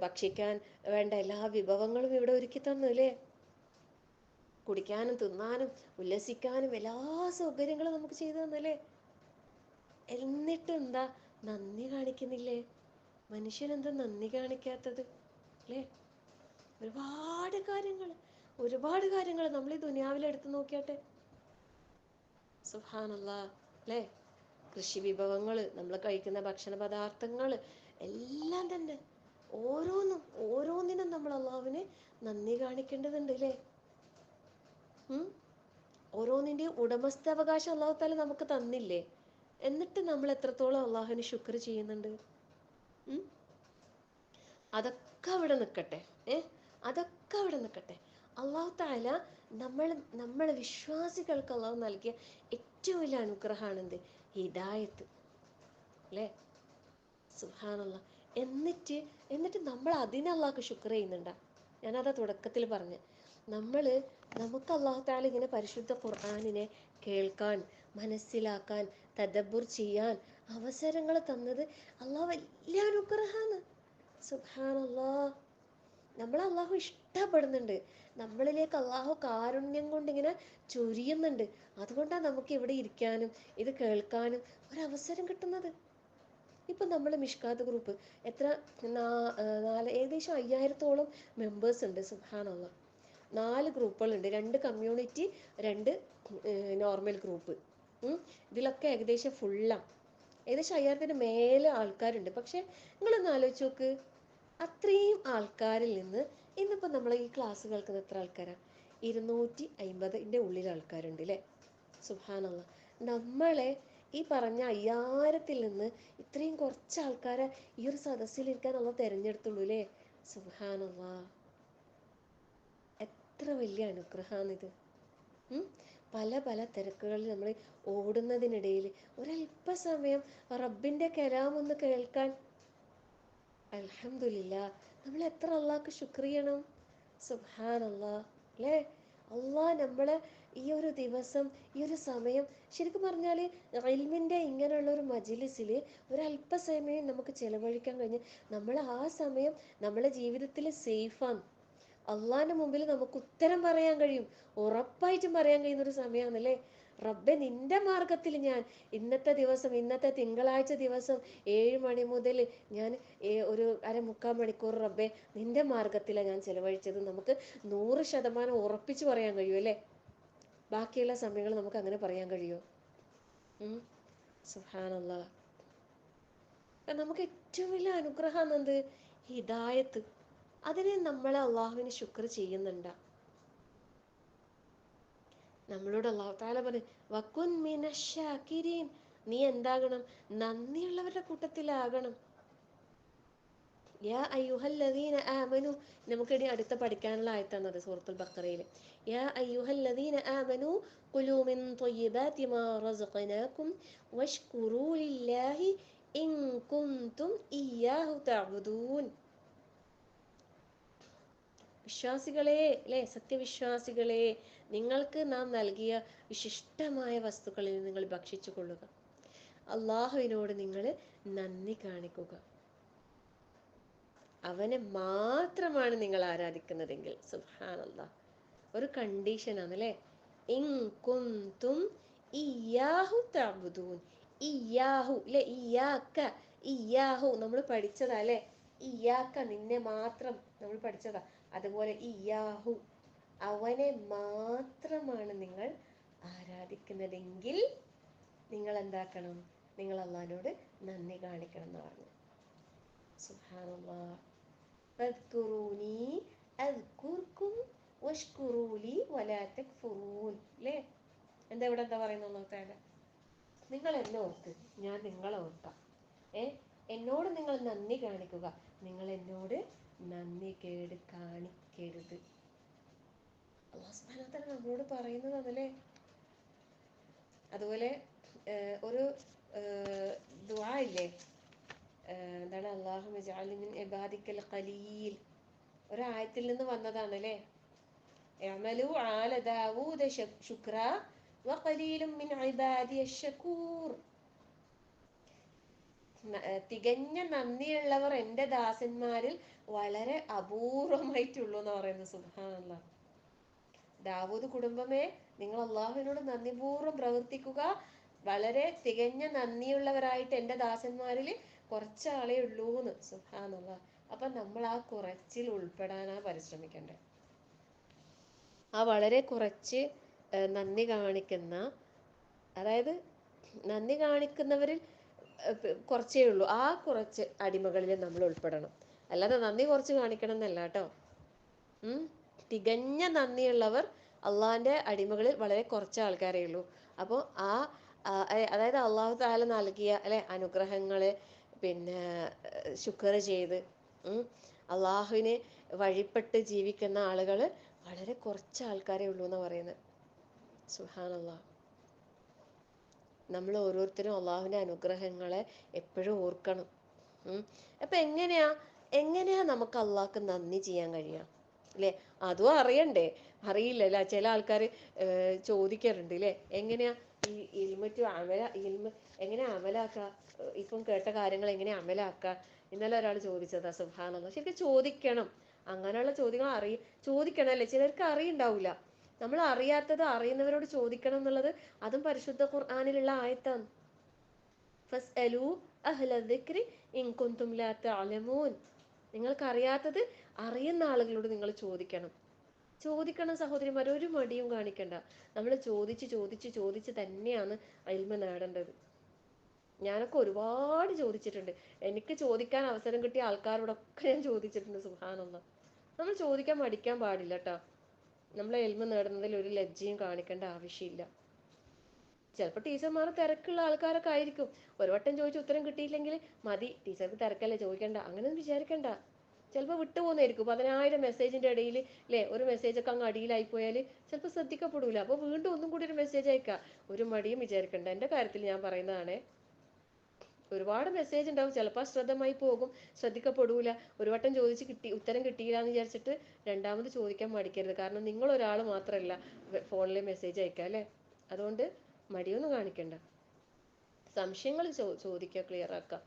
ഭക്ഷിക്കാൻ വേണ്ട എല്ലാ വിഭവങ്ങളും ഇവിടെ ഒരുക്കി തന്നു അല്ലേ? കുടിക്കാനും തിന്നാനും ഉല്ലസിക്കാനും എല്ലാ സൗകര്യങ്ങളും നമുക്ക് ചെയ്തു തന്നല്ലേ? എന്നിട്ട് എന്താ നന്ദി കാണിക്കുന്നില്ലേ? മനുഷ്യനെന്താ നന്ദി കാണിക്കാത്തത്? അല്ലേ? ഒരുപാട് കാര്യങ്ങൾ നമ്മൾ ഈ ദുനിയാവിൽ എടുത്തു നോക്കിയാട്ടെ. സുബ്ഹാനല്ലാഹ്. അല്ലേ? കൃഷി വിഭവങ്ങൾ, നമ്മൾ കഴിക്കുന്ന ഭക്ഷണ പദാർത്ഥങ്ങൾ എല്ലാം തന്നെ ഓരോന്നിനും നമ്മൾ അള്ളാഹുവിന് നന്ദി കാണിക്കേണ്ടതുണ്ട് അല്ലേ? ഓരോന്നിൻ്റെയും ഉടമസ്ഥാവകാശം അള്ളാഹു താല നമുക്ക് തന്നില്ലേ? എന്നിട്ട് നമ്മൾ എത്രത്തോളം അള്ളാഹുവിന് ശുക്ർ ചെയ്യുന്നുണ്ട്? അതൊക്കെ അവിടെ നിൽക്കട്ടെ. അതൊക്കെ അവിടെ നിൽക്കട്ടെ. അള്ളാഹു താല നമ്മളെ വിശ്വാസികൾക്ക് അള്ളാഹു നൽകിയ ഏറ്റവും വലിയ അനുഗ്രഹമാണ് എന്ത്? ഹിദായത്ത്. അല്ലേ? സുബ്ഹാനല്ലാഹ്. എന്നിട്ട് നമ്മൾ അതിന് അള്ളാഹ്ക്ക് ശുക്ർ ചെയ്യുന്നുണ്ടാ? ഞാനതാ തുടക്കത്തിൽ പറഞ്ഞു. നമുക്ക് അള്ളാഹു താല ഇങ്ങനെ പരിശുദ്ധ ഖുർആനിനെ കേൾക്കാൻ, മനസ്സിലാക്കാൻ, തദബ്ബുർ ചെയ്യാൻ അവസരങ്ങൾ തന്നത് അള്ളാഹു വലിയ അനുഗ്രഹമാണ്. സുബ്ഹാനല്ലാഹ്. നമ്മളെ അള്ളാഹു ഇഷ്ടപ്പെടുന്നുണ്ട്. നമ്മളിലേക്ക് അള്ളാഹു കാരുണ്യം കൊണ്ട് ഇങ്ങനെ ചൊരിയുന്നുണ്ട്. അതുകൊണ്ടാണ് നമുക്ക് ഇവിടെ ഇരിക്കാനും ഇത് കേൾക്കാനും ഒരവസരം കിട്ടുന്നത്. ഇപ്പം നമ്മൾ മിഷ്കാത്ത് ഗ്രൂപ്പ് ഏകദേശം 5000-ഓളം മെമ്പേഴ്സ് ഉണ്ട്. സുബ്ഹാനല്ലാഹ്. 4 ഗ്രൂപ്പുകളുണ്ട്. 2 കമ്മ്യൂണിറ്റി, 2 നോർമൽ ഗ്രൂപ്പ്. ഇതിലൊക്കെ ഏകദേശം ഫുള്ളാണ്. ഏകദേശം 5000-ന് മേലെ ആൾക്കാരുണ്ട്. പക്ഷെ നിങ്ങളൊന്ന് ആലോചിച്ച് നോക്ക്, അത്രയും ആൾക്കാരിൽ നിന്ന് ഇന്നിപ്പോൾ നമ്മൾ ഈ ക്ലാസ് കേൾക്കുന്ന എത്ര ആൾക്കാരാണ്? 250-ൻ്റെ ഉള്ളിൽ ആൾക്കാരുണ്ട് അല്ലേ? സുബ്ഹാനല്ലാഹ്. നമ്മളെ ഈ പറഞ്ഞ 5000-ൽ നിന്ന് ഇത്രയും കുറച്ച് ആൾക്കാരെ ഈ ഒരു സദസ്സിലിരിക്കാൻ നമ്മൾ തിരഞ്ഞെടുത്തുള്ളൂ അല്ലേ? സുബ്ഹാനല്ലാഹ്. എത്ര വലിയ അനുഗ്രഹമാണിത്. പല തിരക്കുകളിൽ നമ്മൾ ഓടുന്നതിനിടയിൽ ഒരല്പസമയം റബ്ബിൻ്റെ കലാമൊന്ന് കേൾക്കാൻ, അൽഹംദുലില്ലാഹ്, നമ്മൾ എത്ര അള്ളാഹ്ക്ക് ശുക്ർ ചെയ്യണം. സുബ്ഹാനല്ലാഹ്. അല്ലേ? അള്ളാഹ് നമ്മളെ ഈ ഒരു ദിവസം, ഈ ഒരു സമയം, ശരിക്കും പറഞ്ഞാൽ ഇൽമിൻ്റെ ഇങ്ങനെയുള്ള ഒരു മജ്ലിസിൽ ഒരല്പസമയം നമുക്ക് ചിലവഴിക്കാൻ കഴിഞ്ഞ് നമ്മൾ ആ സമയം നമ്മളെ ജീവിതത്തിൽ സേഫാണ്. അള്ളാഹിൻ്റെ മുമ്പിൽ നമുക്ക് ഉത്തരം പറയാൻ കഴിയും, ഉറപ്പായിട്ടും പറയാൻ കഴിയുന്നൊരു സമയമാണല്ലേ? റബ്ബെ, നിന്റെ മാർഗത്തിൽ ഞാൻ ഇന്നത്തെ തിങ്കളാഴ്ച ദിവസം 7 മണി മുതൽ ഞാൻ ഒരു 3/4 മണിക്കൂർ റബ്ബെ നിന്റെ മാർഗത്തിലാണ് ഞാൻ ചിലവഴിച്ചത്. നമുക്ക് 100% ഉറപ്പിച്ച് പറയാൻ കഴിയും അല്ലേ? ബാക്കിയുള്ള സമയങ്ങൾ നമുക്ക് അങ്ങനെ പറയാൻ കഴിയുമോ? സുബ്ഹാനല്ലാഹ്. നമുക്ക് ഏറ്റവും വലിയ അനുഗ്രഹമാണ് എന്ത്? ഹിദായത്ത്. അതിന് നമ്മളെ അള്ളാഹുവിന് ശുക്ർ ചെയ്യുന്നുണ്ടാ? നമ്മളോട് അള്ളാഹു തആല പറയും, വകുൻ മിനശ്ശാകിരീൻ, നീ എന്താകണം? നന്ദിയുള്ളവരുടെ കൂട്ടത്തിലാകണം. യാ അയ്യുഹല്ലദീന ആമനു, നമുക്കിനി അടുത്ത പഠിക്കാനുള്ള ആയത്താണ് അത്, സൂറത്തുൽ ബഖറയിൽ. യാ അയ്യുഹല്ലദീന ആമനു ഖുലൂ മിൻ ത്വയ്യിബാതി മാ റസഖനാകും വഷ്കുറൂ ലില്ലാഹി ഇൻ കുൻതും ഇയ്യാഹു തഅബുദൂൻ. വിശ്വാസികളെ, അല്ലേ? സത്യവിശ്വാസികളെ, നിങ്ങൾക്ക് നാം നൽകിയ വിശിഷ്ടമായ വസ്തുക്കളിൽ നിങ്ങൾ ഭക്ഷിച്ചു കൊള്ളുക. അള്ളാഹുവിനോട് നിങ്ങൾ നന്ദി കാണിക്കുക. അവനെ മാത്രമാണ് നിങ്ങൾ ആരാധിക്കുന്നതെങ്കിൽ. സുബ്ഹാനല്ലാഹ്. ഒരു കണ്ടീഷനാണ് അല്ലേ? ഇൻ കുൻതും ഇയ്യാഹു തഅബുദൂൻ. ഇയ്യാഹു അല്ലേ? ഇയ്യാഹു നമ്മൾ പഠിച്ചതാ അല്ലേ? ഇയ്യാക്ക, നിന്നെ മാത്രം നമ്മൾ പഠിച്ചതാ. അതുപോലെ ഇയ്യാഹു, അവനെ മാത്രമാണ് നിങ്ങൾ ആരാധിക്കുന്നതെങ്കിൽ നിങ്ങൾ എന്താക്കണം? നിങ്ങൾ അള്ളാഹിനോട് നന്ദി കാണിക്കണം എന്ന് പറഞ്ഞു. സുബ്ഹാനല്ലാഹ്. ഫദ്കുറൂനി അദ്കുർകും വഷ്കുറൂലി വലാ തക്ഫുറൂൻ. അല്ലേ? എന്താ പറയുന്നത് അല്ലാഹു തആല? നിങ്ങൾ എന്നെ ഓർത്ത്, ഞാൻ നിങ്ങളെ ഓർക്കാം. എന്നോട് നിങ്ങൾ നന്ദി കാണിക്കുക, നിങ്ങൾ എന്നോട് നന്ദി കേട് കാണിക്കരുത്. അല്ലാഹു സുബ്ഹാനഹു വ തആല നമ്മളോട് പറയുന്നതാണല്ലേ. അതുപോലെ ഒരു ദുആ ഇല്ലേ, എന്താണ്, അല്ലാഹുമ്മ ജഅൽനി മിൻ ഇബാദിക്കൽ ഖലീൽ, ഒരായത്തിൽ നിന്ന് വന്നതാണല്ലേ. ഇഅ്മലു ആല ദാവൂദ ശുക്രാ വഖലീലും മിൻ ഇബാദിയ ശകൂർ. തികഞ്ഞ നന്ദിയുള്ളവർ എൻ്റെ ദാസന്മാരിൽ വളരെ അപൂർവമായിട്ടുള്ളൂ എന്ന് പറയുന്നത്. സുബ്ഹാനല്ലാഹ്. ദാവൂദ് കുടുംബമേ, നിങ്ങൾ അള്ളാഹുവിനോട് നന്ദിപൂർവ്വം പ്രവർത്തിക്കുക. വളരെ തികഞ്ഞ നന്ദിയുള്ളവരായിട്ട് എൻ്റെ ദാസന്മാരിൽ കുറച്ചാളേ ഉള്ളൂ എന്ന്. സുബ്ഹാനല്ലാഹ്. അപ്പം നമ്മൾ ആ കുറച്ചിൽ ഉൾപ്പെടാനാ പരിശ്രമിക്കണ്ടേ. ആ വളരെ കുറച്ച് നന്ദി കാണിക്കുന്ന, അതായത് നന്ദി കാണിക്കുന്നവരിൽ കുറച്ചേ ഉള്ളൂ, ആ കുറച്ച് അടിമകളിൽ നമ്മൾ ഉൾപ്പെടണം. അല്ലാതെ നന്ദി കുറച്ച് കാണിക്കണം എന്നല്ല കേട്ടോ. തികഞ്ഞ നന്ദിയുള്ളവർ അള്ളാഹിൻ്റെ അടിമകളിൽ വളരെ കുറച്ച് ആൾക്കാരേ ഉള്ളൂ. അപ്പോൾ അതായത് അള്ളാഹു തആല നൽകിയ അല്ലെ അനുഗ്രഹങ്ങളെ പിന്നെ ശുക്ർ ചെയ്ത് അള്ളാഹുവിനെ വഴിപ്പെട്ട് ജീവിക്കുന്ന ആളുകൾ വളരെ കുറച്ച് ആൾക്കാരേ ഉള്ളൂ എന്ന് പറയുന്നത്. സുബ്ഹാനല്ലാഹ്. നമ്മൾ ഓരോരുത്തരും അള്ളാഹുവിൻ്റെ അനുഗ്രഹങ്ങളെ എപ്പോഴും ഓർക്കണം. അപ്പം എങ്ങനെയാ നമുക്ക് അള്ളാഹ്ക്ക് നന്ദി ചെയ്യാൻ കഴിയുക അല്ലേ? അതും അറിയണ്ടേ? അറിയില്ലല്ലോ. ചില ആൾക്കാർ ചോദിക്കാറുണ്ട് അല്ലേ, എങ്ങനെയാ ഈ ഇൽമ എങ്ങനെയാ അമലാക്കുക, ഇപ്പം കേട്ട കാര്യങ്ങൾ എങ്ങനെയാ അമലാക്കുക. ഇന്നലെ ഒരാൾ ചോദിച്ചതാ. സുബ്ഹാനല്ലാഹ്. ശരിക്കും ചോദിക്കണം. അങ്ങനെയുള്ള ചോദ്യങ്ങൾ ചോദിക്കണം അല്ലേ. ചിലർക്ക് അറിയുണ്ടാവില്ല. നമ്മൾ അറിയാത്തത് അറിയുന്നവരോട് ചോദിക്കണം എന്നുള്ളത് അതും പരിശുദ്ധ ഖുർആനിലുള്ള ആയത്താണ്. ഫസ്അലു അഹ്ല ദിക്രി ഇൻ കുൻതും ലാ തഅലമൂൻ. നിങ്ങൾക്ക് അറിയാത്തത് അറിയുന്ന ആളുകളോട് നിങ്ങൾ ചോദിക്കണം. സഹോദരിമാർ, ഒരു മടിയും കാണിക്കണ്ട. നമ്മൾ ചോദിച്ച് തന്നെയാണ് ഇൽമ നേടേണ്ടത്. ഞാനൊക്കെ ഒരുപാട് ചോദിച്ചിട്ടുണ്ട്. എനിക്ക് ചോദിക്കാൻ അവസരം കിട്ടിയ ആൾക്കാരോടൊക്കെ ഞാൻ ചോദിച്ചിട്ടുണ്ട്. സുബ്ഹാനല്ലാഹ്. നമ്മൾ ചോദിക്കാൻ മടിക്കാൻ പാടില്ല കേട്ടോ. നമ്മളെ ഇൽമ നേടുന്നതിൽ ഒരു ലജ്ജയും കാണിക്കേണ്ട ആവശ്യമില്ല. ചിലപ്പോൾ ടീച്ചർമാർ തിരക്കുള്ള ആൾക്കാരൊക്കെ ആയിരിക്കും. ഒരു വട്ടം ചോദിച്ച് ഉത്തരം കിട്ടിയില്ലെങ്കിൽ മതി, ടീച്ചർക്ക് തിരക്കല്ലേ, ചോദിക്കണ്ട, അങ്ങനെയൊന്നും വിചാരിക്കണ്ട. ചിലപ്പോൾ വിട്ടുപോകുന്നതായിരിക്കും. 10,000 മെസ്സേജിൻ്റെ ഇടയിൽ അല്ലേ ഒരു മെസ്സേജൊക്കെ അങ്ങ് അടിയിലായി പോയാൽ ചിലപ്പോൾ ശ്രദ്ധിക്കപ്പെടില്ല. അപ്പോൾ വീണ്ടും ഒന്നും കൂടി ഒരു മെസ്സേജ് അയക്കുക. ഒരു മടിയും വിചാരിക്കണ്ട. എൻ്റെ കാര്യത്തിൽ ഞാൻ പറയുന്നതാണേ. ഒരുപാട് മെസ്സേജ് ഉണ്ടാവും, ചിലപ്പോൾ അശ്രദ്ധമായി പോകും, ശ്രദ്ധിക്കപ്പെടൂല. ഒരു വട്ടം ചോദിച്ച് ഉത്തരം കിട്ടിയില്ല എന്ന് വിചാരിച്ചിട്ട് രണ്ടാമത് ചോദിക്കാൻ മടിക്കരുത്. കാരണം നിങ്ങൾ ഒരാൾ മാത്രമല്ല ഫോണിൽ മെസ്സേജ് അയക്കുക അല്ലേ. അതുകൊണ്ട് മടിയൊന്നും കാണിക്കണ്ട. സംശയങ്ങൾ ചോദിക്കുക, ക്ലിയർ ആക്കുക.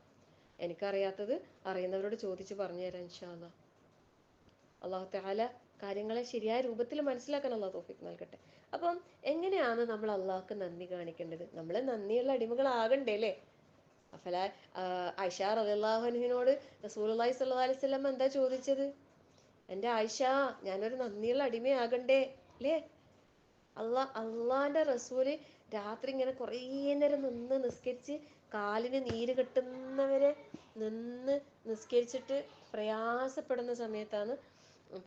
എനിക്കറിയാത്തത് അറിയുന്നവരോട് ചോദിച്ച് പറഞ്ഞു തരാം ഇൻഷാ അല്ലാഹ്. അല്ലാഹു തആല കാര്യങ്ങളെ ശരിയായ രൂപത്തിൽ മനസ്സിലാക്കാൻ അല്ലാഹു തൗഫീഖ് നൽകട്ടെ. അപ്പം എങ്ങനെയാണ് നമ്മൾ അള്ളാഹ്ക്ക് നന്ദി കാണിക്കേണ്ടത്? നമ്മൾ നന്ദിയുള്ള അടിമകളാകണ്ടേ അല്ലേ? ആയിഷ റളിയല്ലാഹു അൻഹയോട് റസൂലുള്ളാഹി സ്വല്ലല്ലാഹു അലൈഹി വസല്ലം എന്താ ചോദിച്ചത്? എൻ്റെ ആയിഷ, ഞാനൊരു നന്ദിയുള്ള അടിമയാകണ്ടേ അല്ലേ? അള്ളാന്റെ റസൂല് രാത്രി ഇങ്ങനെ കുറേ നേരം നിന്ന് നിസ്കരിച്ച് കാലിന് നീര് കെട്ടുന്നവരെ നിന്ന് നിസ്കരിച്ചിട്ട് പ്രയാസപ്പെടുന്ന സമയത്താണ്,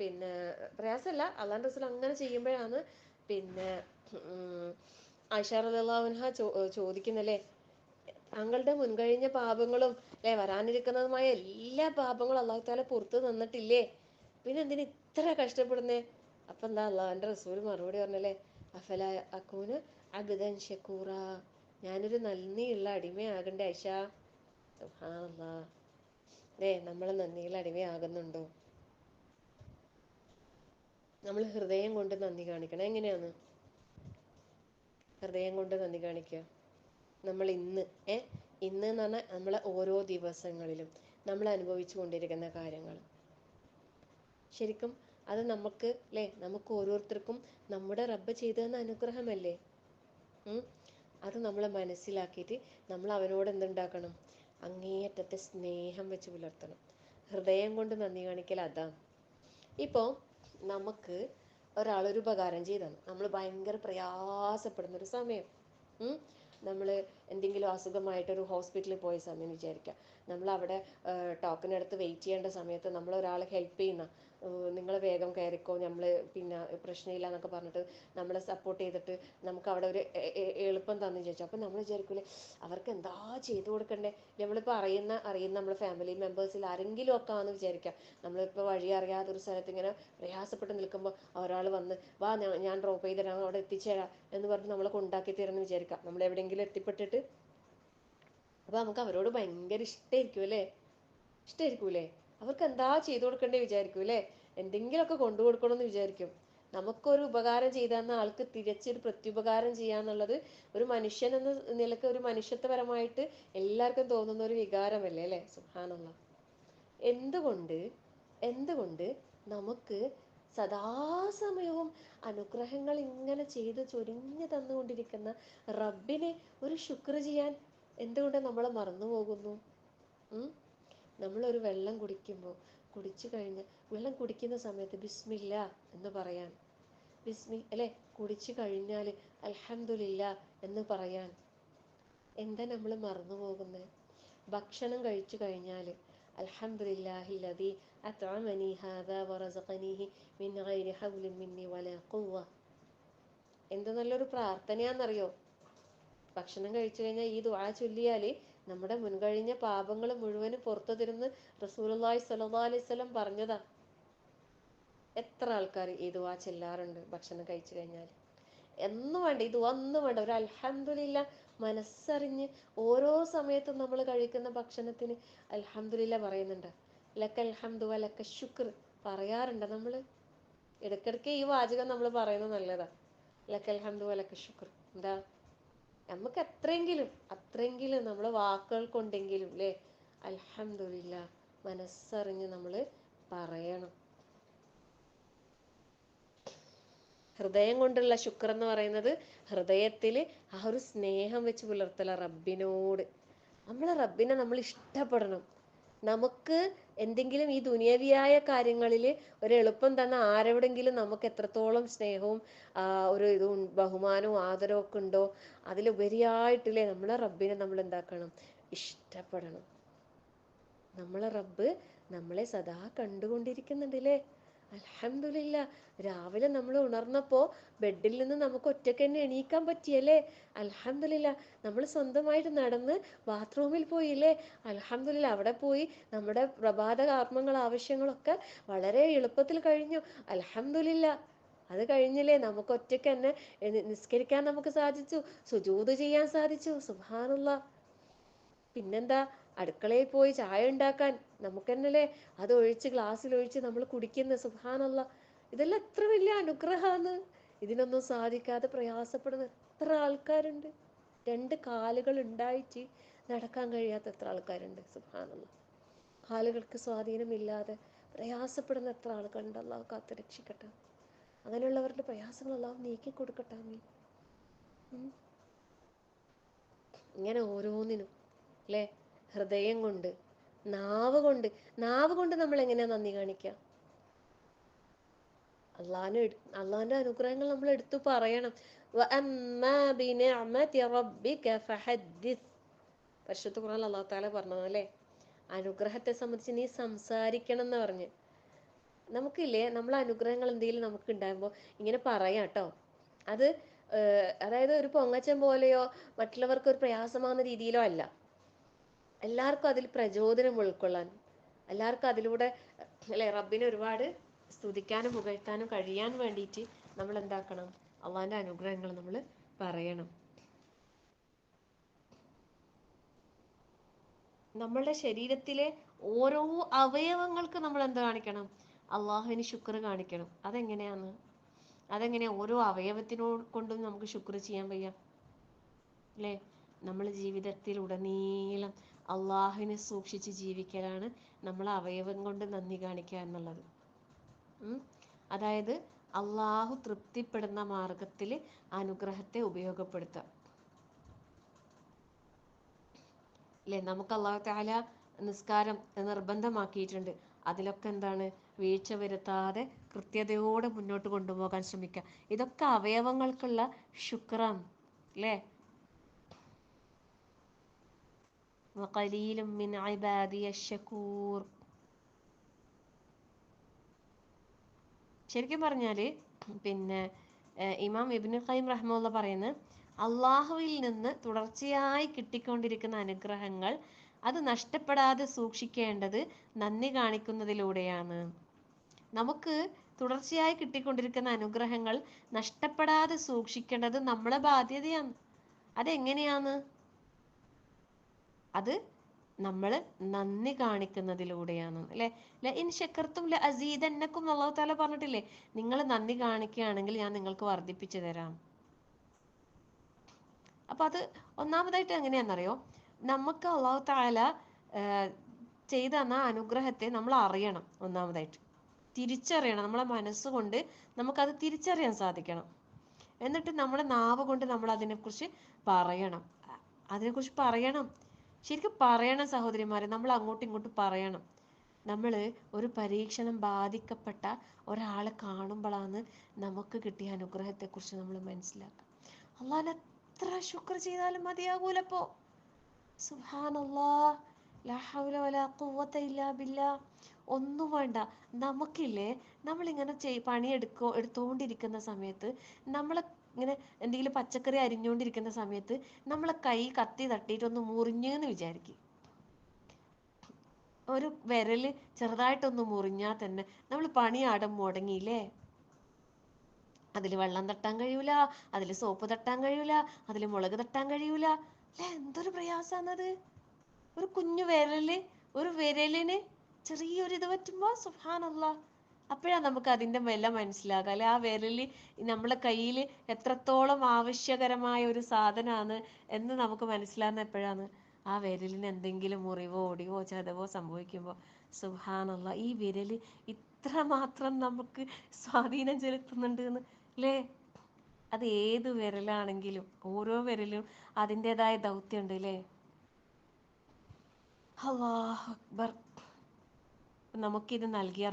പിന്നെ പ്രയാസമല്ല, അള്ളാന്റെ റസൂൽ അങ്ങനെ ചെയ്യുമ്പോഴാണ് പിന്നെ ആയിഷ റളിയല്ലാഹു അൻഹ ചോദിക്കുന്നല്ലേ, താങ്കളുടെ മുൻകഴിഞ്ഞ പാപങ്ങളും അല്ലെ വരാനിരിക്കുന്നതുമായ എല്ലാ പാപങ്ങളും അള്ളാഹു താല പുറത്ത് തന്നിട്ടില്ലേ, പിന്നെ എന്തിനു ഇത്ര കഷ്ടപ്പെടുന്നേ? അപ്പം എന്താ അള്ളാഹുവിൻ്റെ റസൂൽ മറുപടി പറഞ്ഞല്ലേ, അഫല അക്കൂന് അബ്ദൻ ഷക്കൂറ, ഞാനൊരു നന്ദിയുള്ള അടിമയാകണ്ടേ ആയിഷ. സുബ്ഹാനല്ലാഹ്. നമ്മൾ നന്ദിയുള്ള അടിമയാകുന്നുണ്ടോ? നമ്മൾ ഹൃദയം കൊണ്ട് നന്ദി കാണിക്കണം. എങ്ങനെയാണ് ഹൃദയം കൊണ്ട് നന്ദി കാണിക്കുക? നമ്മൾ ഇന്ന് എന്ന് പറഞ്ഞാൽ നമ്മളെ ഓരോ ദിവസങ്ങളിലും നമ്മൾ അനുഭവിച്ചു കൊണ്ടിരിക്കുന്ന കാര്യങ്ങൾ ശരിക്കും അത് നമുക്ക് ഓരോരുത്തർക്കും നമ്മുടെ റബ്ബ് ചെയ്തു തന്ന അനുഗ്രഹമല്ലേ. അത് നമ്മൾ മനസ്സിലാക്കിയിട്ട് നമ്മൾ അവനോട് എന്തുണ്ടാക്കണം? അങ്ങേയറ്റത്തെ സ്നേഹം വെച്ച് പുലർത്തണം. ഹൃദയം കൊണ്ട് നന്ദി കാണിക്കൽ അതാണ്. ഇപ്പോൾ നമുക്ക് ഒരാളൊരു ഉപകാരം ചെയ്താണ്, നമ്മൾ ഭയങ്കര പ്രയാസപ്പെടുന്നൊരു സമയം, നമ്മൾ എന്തെങ്കിലും അസുഖമായിട്ടൊരു ഹോസ്പിറ്റലിൽ പോയ സമയം വിചാരിക്കുക, നമ്മൾ അവിടെ ടോക്കൺ എടുത്ത് വെയിറ്റ് ചെയ്യേണ്ട സമയത്ത് നമ്മളൊരാളെ ഹെൽപ്പ് ചെയ്യുന്ന നിങ്ങൾ വേഗം കയറിക്കോ, നമ്മൾ പിന്നെ പ്രശ്നമില്ല എന്നൊക്കെ പറഞ്ഞിട്ട് നമ്മളെ സപ്പോർട്ട് ചെയ്തിട്ട് നമുക്ക് അവിടെ ഒരു എളുപ്പം തന്നു ചോദിച്ചു. അപ്പം നമ്മൾ വിചാരിക്കൂലേ അവർക്ക് എന്താ ചെയ്തു കൊടുക്കണ്ടേ. നമ്മളിപ്പോൾ അറിയുന്ന നമ്മളെ ഫാമിലി മെമ്പേഴ്സിൽ ആരെങ്കിലും ഒക്കെ ആണെന്ന് വിചാരിക്കാം. നമ്മളിപ്പോൾ വഴി അറിയാത്തൊരു സ്ഥലത്ത് ഇങ്ങനെ പ്രയാസപ്പെട്ട് നിൽക്കുമ്പോൾ ഒരാൾ വന്ന് വാ ഞാൻ ഡ്രോപ്പ് ചെയ്ത് തരാം, അവിടെ എത്തിച്ചേരാം എന്ന് പറഞ്ഞ് നമ്മളെ കൊണ്ടാക്കി തരുമെന്ന് വിചാരിക്കാം. നമ്മൾ എവിടെയെങ്കിലും എത്തിപ്പെട്ടിട്ട്. അപ്പോൾ നമുക്ക് അവരോട് ഭയങ്കര ഇഷ്ടമായിരിക്കൂലേ. അവർക്ക് എന്താ ചെയ്തു കൊടുക്കണ്ടേ വിചാരിക്കും അല്ലേ. എന്തെങ്കിലുമൊക്കെ കൊണ്ടു കൊടുക്കണമെന്ന് വിചാരിക്കും. നമുക്കൊരു ഉപകാരം ചെയ്തെന്ന ആൾക്ക് തിരിച്ചൊരു പ്രത്യുപകാരം ചെയ്യാന്നുള്ളത് ഒരു മനുഷ്യൻ എന്ന നിലക്ക് ഒരു മനുഷ്യത്വപരമായിട്ട് എല്ലാവർക്കും തോന്നുന്ന ഒരു വികാരമല്ലേ അല്ലേ. സുബ്ഹാനല്ലാഹ്. എന്തുകൊണ്ട് നമുക്ക് സദാസമയവും അനുഗ്രഹങ്ങൾ ഇങ്ങനെ ചെയ്ത് ചൊരിഞ്ഞു തന്നുകൊണ്ടിരിക്കുന്ന റബ്ബിനെ ഒരു ശുക്ർ ചെയ്യാൻ എന്തുകൊണ്ട് നമ്മൾ മറന്നു പോകുന്നു? നമ്മളൊരു വെള്ളം കുടിച്ചു കഴിഞ്ഞ് വെള്ളം കുടിക്കുന്ന സമയത്ത് ബിസ്മില്ല എന്ന് പറയാൻ, അല്ലേ, കുടിച്ചു കഴിഞ്ഞാൽ അൽഹംദുലില്ലാ എന്ന് പറയാൻ എന്താ നമ്മൾ മറന്നു പോകുന്നത്? ഭക്ഷണം കഴിച്ചു കഴിഞ്ഞാൽ അൽഹംദുലില്ലാഹില്ലദീ അത്അമനി ഹാദാ വറസഖനീഹി മിൻ ഗൈരി ഹൗലിൻ മിന്നി വലാ ഖുവ്വ. എന്ത് നല്ലൊരു പ്രാർത്ഥനയാണെന്നറിയോ. ഭക്ഷണം കഴിച്ചു കഴിഞ്ഞാൽ ഈ ദുആ ചൊല്ലിയാൽ നമ്മുടെ മുൻകഴിഞ്ഞ പാപങ്ങൾ മുഴുവനും പുറത്തു തരുന്ന് റസൂലുള്ളാഹി സ്വല്ലല്ലാഹു അലൈഹി വസല്ലം പറഞ്ഞതാ. എത്ര ആൾക്കാർ ഈ ദുആ ചെല്ലാറുണ്ട് ഭക്ഷണം കഴിച്ചു കഴിഞ്ഞാൽ? എന്നും വേണ്ട, ഇത് ഒന്നും വേണ്ട, ഒരു അൽഹംദുലില്ലാ മനസ്സറിഞ്ഞ് ഓരോ സമയത്തും നമ്മൾ കഴിക്കുന്ന ഭക്ഷണത്തിന് അൽഹംദുലില്ലാ പറയുന്നുണ്ട്. ലക്കൽ ഹംദു വലക്ക ശുക്ർ പറയാറുണ്ട് നമ്മൾ. ഇടയ്ക്കിടയ്ക്ക് ഈ വാചകം നമ്മൾ പറയുന്നത് നല്ലതാ. ലക്കൽ ഹംദു വലക്ക ശുക്ർ. എന്താ, നമുക്ക് അത്രയെങ്കിലും നമ്മൾ വാക്കുകൾ കൊണ്ടെങ്കിലും അല്ലേ അൽഹംദുലില്ലാ മനസ്സറിഞ്ഞ് നമ്മൾ പറയണം. ഹൃദയം കൊണ്ടുള്ള ശുക്ർ എന്ന് പറയുന്നത് ഹൃദയത്തിൽ ആ ഒരു സ്നേഹം വെച്ച് പുലർത്തല റബ്ബിനോട്. റബ്ബിനെ നമ്മൾ ഇഷ്ടപ്പെടണം. നമുക്ക് എന്തെങ്കിലും ഈ ദുനിയവിയായ കാര്യങ്ങളിൽ ഒരു എളുപ്പം തന്ന ആരെവിടെങ്കിലും നമുക്ക് എത്രത്തോളം സ്നേഹവും ഒരു ഇതും ബഹുമാനവും ആദരവും ഒക്കെ ഉണ്ടോ അതിലുപരിയായിട്ടില്ലേ റബ്ബിനെ നമ്മൾ എന്താക്കണം, ഇഷ്ടപ്പെടണം. റബ്ബ് നമ്മളെ സദാ കണ്ടുകൊണ്ടിരിക്കുന്നുണ്ടല്ലേ. അൽഹംദുലില്ലാ. രാവിലെ നമ്മൾ ഉണർന്നപ്പോൾ ബെഡിൽ നിന്ന് നമുക്ക് ഒറ്റയ്ക്ക് തന്നെ എണീക്കാൻ പറ്റിയല്ലേ. അൽഹംദുലില്ലാ. നമ്മൾ സ്വന്തമായിട്ട് നടന്ന് ബാത്റൂമിൽ പോയില്ലേ. അൽഹംദുലില്ലാ. അവിടെ പോയി നമ്മുടെ പ്രഭാത കർമ്മങ്ങൾ ആവശ്യങ്ങളൊക്കെ വളരെ എളുപ്പത്തിൽ കഴിഞ്ഞു. അൽഹംദുലില്ലാ. അത് കഴിഞ്ഞില്ലേ നമുക്ക് ഒറ്റയ്ക്ക് തന്നെ നിസ്കരിക്കാൻ നമുക്ക് സാധിച്ചു, സുജൂദ് ചെയ്യാൻ സാധിച്ചു. സുബ്ഹാനല്ലാഹ്. പിന്നെന്താ, അടുക്കളയിൽ പോയി ചായ ഉണ്ടാക്കാൻ നമുക്ക് തന്നെയല്ലേ അത് ഒഴിച്ച് ഗ്ലാസ്സിൽ ഒഴിച്ച് നമ്മൾ കുടിക്കുന്ന. സുബ്ഹാനല്ലാഹ്. ഇതെല്ലാം എത്ര വലിയ അനുഗ്രഹമാണ്. ഇതിനൊന്നും സാധിക്കാതെ പ്രയാസപ്പെടുന്ന എത്ര ആൾക്കാരുണ്ട്. 2 കാലുകൾ ഉണ്ടായിട്ട് നടക്കാൻ കഴിയാത്ത എത്ര ആൾക്കാരുണ്ട്. സുബ്ഹാനല്ലാഹ്. കാലുകൾക്ക് സ്വാധീനമില്ലാതെ പ്രയാസപ്പെടുന്ന എത്ര ആൾക്കാരുണ്ട്. അള്ളാഹു കാത്ത് രക്ഷിക്കട്ടെ. അങ്ങനെയുള്ളവരുടെ പ്രയാസങ്ങൾ അള്ളാഹു നീക്കി കൊടുക്കട്ടെ. ഇങ്ങനെ ഓരോന്നിനും അല്ലേ, ഹൃദയം കൊണ്ട്, നാവ് കൊണ്ട് നമ്മൾ എങ്ങനെയാ നന്ദി കാണിക്കുക? അള്ളാഹിന്റെ അനുഗ്രഹങ്ങൾ നമ്മൾ എടുത്തു പറയണം. പരിശുദ്ധ ഖുർആനിൽ അല്ലാഹു തആല പറഞ്ഞത് അല്ലേ, അനുഗ്രഹത്തെ സംബന്ധിച്ച് നീ സംസാരിക്കണം എന്ന് പറഞ്ഞ്. നമുക്കില്ലേ നമ്മളെ അനുഗ്രഹങ്ങൾ എന്തെങ്കിലും നമുക്ക് ഉണ്ടാകുമ്പോൾ ഇങ്ങനെ പറയാം കേട്ടോ. അത് അതായത് ഒരു പൊങ്ങച്ചം പോലെയോ മറ്റുള്ളവർക്ക് ഒരു പ്രയാസമാകുന്ന രീതിയിലോ അല്ല. എല്ലാവർക്കും അതിൽ പ്രചോദനം ഉൾക്കൊള്ളാൻ, എല്ലാവർക്കും അതിലൂടെ അല്ലെ റബ്ബിനെ ഒരുപാട് സ്തുതിക്കാനും പുകഴ്ത്താനും കഴിയാൻ വേണ്ടിയിട്ട് നമ്മൾ എന്താക്കണം, അള്ളാഹിന്റെ അനുഗ്രഹങ്ങൾ നമ്മൾ പറയണം. നമ്മളുടെ ശരീരത്തിലെ ഓരോ അവയവങ്ങൾക്ക് നമ്മൾ എന്താ കാണിക്കണം, അള്ളാഹുവിന് ശുക്ർ കാണിക്കണം. അതെങ്ങനെയാ ഓരോ അവയവത്തിനോട് കൊണ്ടും നമുക്ക് ശുക്ർ ചെയ്യാൻ വയ്യ അല്ലേ. നമ്മൾ ജീവിതത്തിൽ ഉടനീളം അള്ളാഹുവിനെ സൂക്ഷിച്ച് ജീവിക്കലാണ് നമ്മൾ അവയവം കൊണ്ട് നന്ദി കാണിക്കുക എന്നുള്ളത്. അതായത് അള്ളാഹു തൃപ്തിപ്പെടുന്ന മാർഗത്തിൽ അനുഗ്രഹത്തെ ഉപയോഗപ്പെടുത്തുക അല്ലേ. നമുക്ക് അള്ളാഹു തആല നിസ്കാരം നിർബന്ധമാക്കിയിട്ടുണ്ട്. അതിലൊക്കെ എന്താണ്, വീഴ്ച വരുത്താതെ കൃത്യതയോടെ മുന്നോട്ട് കൊണ്ടുപോകാൻ ശ്രമിക്കുക. ഇതൊക്കെ അവയവങ്ങൾക്കുള്ള ശുക്രാണ് അല്ലേ. വഖലീലും മിൻ ഇബാദിയ ശകൂർ. ശരിക്കും പറഞ്ഞാൽ പിന്നെ ഇമാം ഇബ്നു ഖയ്യിം റഹ്മത്തുള്ളാഹി പറയുന്നത്, അള്ളാഹുവിൽ നിന്ന് തുടർച്ചയായി കിട്ടിക്കൊണ്ടിരിക്കുന്ന അനുഗ്രഹങ്ങൾ അത് നഷ്ടപ്പെടാതെ സൂക്ഷിക്കേണ്ടത് നന്ദി കാണിക്കുന്നതിലൂടെയാണ്. നമുക്ക് തുടർച്ചയായി കിട്ടിക്കൊണ്ടിരിക്കുന്ന അനുഗ്രഹങ്ങൾ നഷ്ടപ്പെടാതെ സൂക്ഷിക്കേണ്ടത് നമ്മളെ ബാധ്യതയാണ്. അതെങ്ങനെയാണ്? അത് നമ്മൾ നന്ദി കാണിക്കുന്നതിലൂടെയാണ് അല്ലെ. ലഇൻ ശക്കർത്തും ലഅസീദന്നക്കും അല്ലാഹു തആല പറഞ്ഞിട്ടില്ലേ, നിങ്ങൾ നന്ദി കാണിക്കുകയാണെങ്കിൽ ഞാൻ നിങ്ങൾക്ക് വർദ്ധിപ്പിച്ചു തരാം. അപ്പൊ അത് ഒന്നാമതായിട്ട് എങ്ങനെയാണെന്നറിയോ, നമുക്ക് അല്ലാഹു തആല ചെയ്തു തന്ന അനുഗ്രഹത്തെ നമ്മൾ അറിയണം. ഒന്നാമതായിട്ട് തിരിച്ചറിയണം. നമ്മളെ മനസ്സുകൊണ്ട് നമുക്കത് തിരിച്ചറിയാൻ സാധിക്കണം. എന്നിട്ട് നമ്മുടെ നാവ് കൊണ്ട് നമ്മൾ അതിനെക്കുറിച്ച് പറയണം. അതിനെക്കുറിച്ച് പറയണം, ശരിക്കും പറയണം സഹോദരിമാരെ. നമ്മൾ അങ്ങോട്ടും ഇങ്ങോട്ടും പറയണം. നമ്മൾ ഒരു പരീക്ഷണം ബാധിക്കപ്പെട്ട ഒരാളെ കാണുമ്പോഴാണ് നമുക്ക് കിട്ടിയ അനുഗ്രഹത്തെക്കുറിച്ച് നമ്മൾ മനസ്സിലാക്കുക. അള്ളാഹുവിന് എത്ര ശുക്ർ ചെയ്താലും മതിയാകൂലപ്പോ. സുബ്ഹാനല്ലാഹ്, ലാ ഹൗല വലാ ഖുവത ഇല്ലാ ബില്ലാ. ഒന്നും വേണ്ട. നമുക്കില്ലേ, നമ്മളിങ്ങനെ എടുത്തുകൊണ്ടിരിക്കുന്ന സമയത്ത്, നമ്മളെ ഇങ്ങനെ എന്തെങ്കിലും പച്ചക്കറി അരിഞ്ഞുകൊണ്ടിരിക്കുന്ന സമയത്ത് നമ്മളെ കൈ കത്തി തട്ടിയിട്ടൊന്ന് മുറിഞ്ഞെന്ന് വിചാരിക്കും. ഒരു വിരല് ചെറുതായിട്ടൊന്ന് മുറിഞ്ഞാൽ തന്നെ നമ്മൾ പണിയാടെ മുടങ്ങിയില്ലേ. അതിൽ വെള്ളം തട്ടാൻ കഴിയൂല, അതിൽ സോപ്പ് തട്ടാൻ കഴിയൂല, അതിൽ മുളക് തട്ടാൻ കഴിയൂല അല്ലേ. എന്തൊരു പ്രയാസാണത്. ഒരു കുഞ്ഞു ഒരു വിരലിന് ചെറിയൊരു ഇത് പറ്റുമ്പോൾ സുബ്ഹാനല്ലാഹ്, അപ്പോഴാണ് നമുക്ക് അതിൻ്റെ വില മനസ്സിലാകുക അല്ലെ. ആ വിരല് നമ്മളെ കയ്യിൽ എത്രത്തോളം ആവശ്യകരമായ ഒരു സാധനമാണ് എന്ന് നമുക്ക് മനസ്സിലാകുന്ന എപ്പോഴാണ്, ആ വിരലിന് എന്തെങ്കിലും മുറിവോ ഒടിവോ ചതവോ സംഭവിക്കുമ്പോൾ. സുബ്ഹാനല്ലാഹ്, ഈ വിരല് ഇത്രമാത്രം നമുക്ക് സ്വാധീനം ചെലുത്തുന്നുണ്ട് എന്ന് അല്ലേ. അത് ഏത് വിരലാണെങ്കിലും ഓരോ വിരലും അതിൻ്റെതായ ദൗത്യമുണ്ട് അല്ലേ. അല്ലാഹു അക്ബർ. നമുക്കിത് നൽകിയ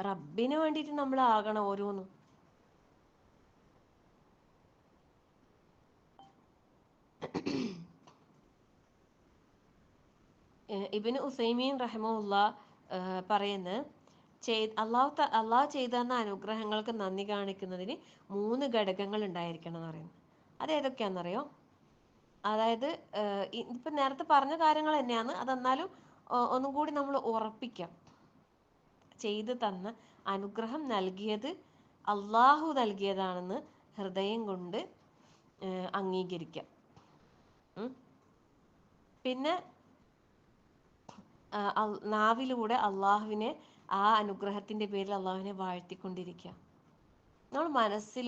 റബ്ബിന് വേണ്ടിയിട്ട് നമ്മൾ ആകണം ഓരോന്നും. ഇബ്നു ഉസൈമീൻ റഹിമഹുല്ലാഹ് പറയുന്നത്, അള്ളാഹു ചെയ്തു തന്ന അനുഗ്രഹങ്ങൾക്ക് നന്ദി കാണിക്കുന്നതിന് 3 ഘടകങ്ങൾ ഉണ്ടായിരിക്കണം എന്ന് പറയുന്നത്. അത് ഏതൊക്കെയാണെന്നറിയോ? അതായത് ഇപ്പം നേരത്തെ പറഞ്ഞ കാര്യങ്ങൾ തന്നെയാണ്, അതെന്നാലും ഒന്നും കൂടി നമ്മൾ ഉറപ്പിക്കാം. ചെയ്തു തന്ന അനുഗ്രഹം നൽകിയത് അള്ളാഹു നൽകിയതാണെന്ന് ഹൃദയം കൊണ്ട് അംഗീകരിക്കാം. പിന്നെ നാവിലൂടെ അള്ളാഹുവിനെ, ആ അനുഗ്രഹത്തിൻ്റെ പേരിൽ അള്ളാഹുവിനെ വാഴ്ത്തിക്കൊണ്ടിരിക്കുക. നമ്മൾ മനസ്സിൽ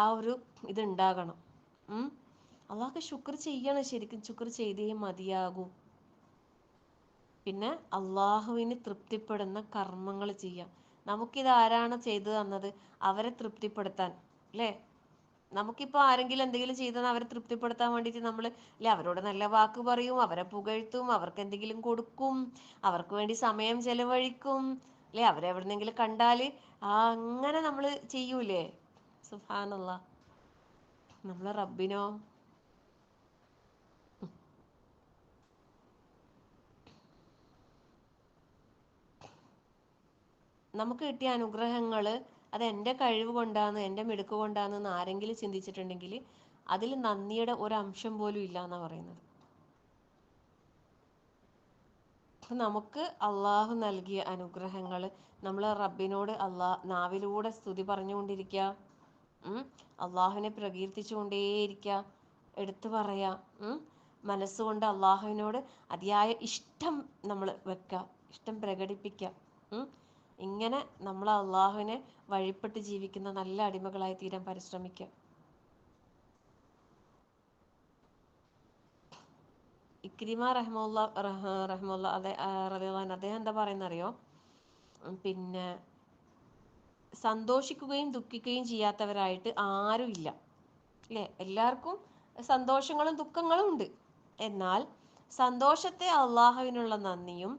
ആ ഒരു ഇതുണ്ടാകണം. അള്ളാഹ്ക്ക് ശുക്ർ ചെയ്യണം, ശരിക്കും ശുക്ർ ചെയ്തേ മതിയാകൂ. പിന്നെ അള്ളാഹുവിന് തൃപ്തിപ്പെടുന്ന കർമ്മങ്ങൾ ചെയ്യാം. നമുക്കിത് ആരാണ് ചെയ്തു തന്നത്, അവരെ തൃപ്തിപ്പെടുത്താൻ അല്ലേ. നമുക്കിപ്പോൾ ആരെങ്കിലും എന്തെങ്കിലും ചെയ്തെന്ന് അവരെ തൃപ്തിപ്പെടുത്താൻ വേണ്ടിയിട്ട് നമ്മൾ അല്ലെ അവരോട് നല്ല വാക്ക് പറയും, അവരെ പുകഴ്ത്തും, അവർക്ക് എന്തെങ്കിലും കൊടുക്കും, അവർക്ക് വേണ്ടി സമയം ചെലവഴിക്കും അല്ലെ. അവരെവിടുന്നെങ്കിലും കണ്ടാൽ അങ്ങനെ നമ്മൾ ചെയ്യൂലേ. സുബ്ഹാനല്ലാഹ്. നമ്മളെ റബ്ബിനോ, നമുക്ക് കിട്ടിയ അനുഗ്രഹങ്ങൾ അത് എൻ്റെ കഴിവ് കൊണ്ടാണ്, എൻ്റെ മിടുക്ക് കൊണ്ടാണെന്ന് ആരെങ്കിലും ചിന്തിച്ചിട്ടുണ്ടെങ്കിൽ അതിൽ നന്ദിയുടെ ഒരംശം പോലും ഇല്ല എന്നാണ് പറയുന്നത്. നമുക്ക് അള്ളാഹു നൽകിയ അനുഗ്രഹങ്ങൾ നമ്മൾ റബ്ബിനോട് നാവിലൂടെ സ്തുതി പറഞ്ഞുകൊണ്ടിരിക്കുക, അള്ളാഹുവിനെ പ്രകീർത്തിച്ചുകൊണ്ടേയിരിക്കുക, എടുത്തു പറയാ, മനസ്സുകൊണ്ട് അള്ളാഹുവിനോട് അതിയായ ഇഷ്ടം നമ്മൾ വെക്കുക, ഇഷ്ടം പ്രകടിപ്പിക്കുക. ഇങ്ങനെ നമ്മൾ അള്ളാഹുവിനെ വഴിപ്പെട്ട് ജീവിക്കുന്ന നല്ല അടിമകളായി തീരാൻ പരിശ്രമിക്കുക. ഇക്രിമ റഹ്മുള്ള അദ്ദേഹം എന്താ പറയുന്നറിയോ, പിന്നെ സന്തോഷിക്കുകയും ദുഃഖിക്കുകയും ചെയ്യാത്തവരായിട്ട് ആരും ഇല്ല അല്ലേ. എല്ലാവർക്കും സന്തോഷങ്ങളും ദുഃഖങ്ങളും ഉണ്ട്. എന്നാൽ സന്തോഷത്തെ അള്ളാഹുവിനുള്ള നന്ദിയും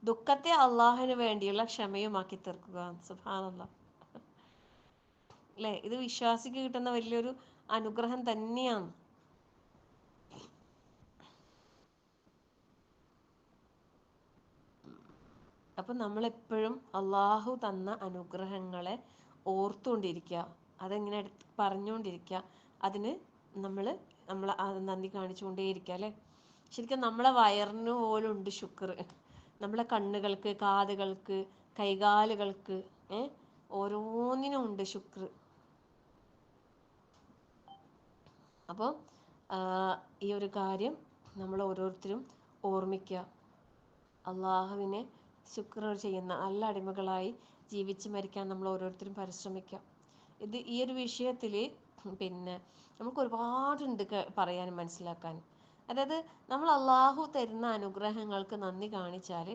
ദുഃഖത്തെ അള്ളാഹുവിന് വേണ്ടിയുള്ള ക്ഷമയുമാക്കി തീർക്കുക. സുബ്ഹാനല്ലാഹ് അല്ലേ. ഇത് വിശ്വാസിക്ക് കിട്ടുന്ന വലിയൊരു അനുഗ്രഹം തന്നെയാണ്. അപ്പം നമ്മളെപ്പോഴും അള്ളാഹു തന്ന അനുഗ്രഹങ്ങളെ ഓർത്തുകൊണ്ടിരിക്കുക, അതെങ്ങനെ എടുത്ത് പറഞ്ഞുകൊണ്ടിരിക്കുക, അതിന് നമ്മൾ നന്ദി കാണിച്ചുകൊണ്ടേയിരിക്കുക അല്ലേ. ശരിക്കും നമ്മളെ വയറിന് പോലും ഉണ്ട് ശുക്ർ. നമ്മളെ കണ്ണുകൾക്ക്, കാതുകൾക്ക്, കൈകാലുകൾക്ക്, ഓരോന്നിനും ഉണ്ട് ശുക്ർ. അപ്പോൾ ഈ ഒരു കാര്യം നമ്മൾ ഓരോരുത്തരും ഓർമ്മിക്കുക. അള്ളാഹുവിനെ ശുക്ർ ചെയ്യുന്ന നല്ല അടിമകളായി ജീവിച്ച് മരിക്കാൻ നമ്മൾ ഓരോരുത്തരും പരിശ്രമിക്കുക. ഈ ഒരു വിഷയത്തിൽ പിന്നെ നമുക്ക് ഒരുപാടുണ്ട് പറയാനും മനസ്സിലാക്കാനും. അതായത് നമ്മൾ അള്ളാഹു തരുന്ന അനുഗ്രഹങ്ങൾക്ക് നന്ദി കാണിച്ചാൽ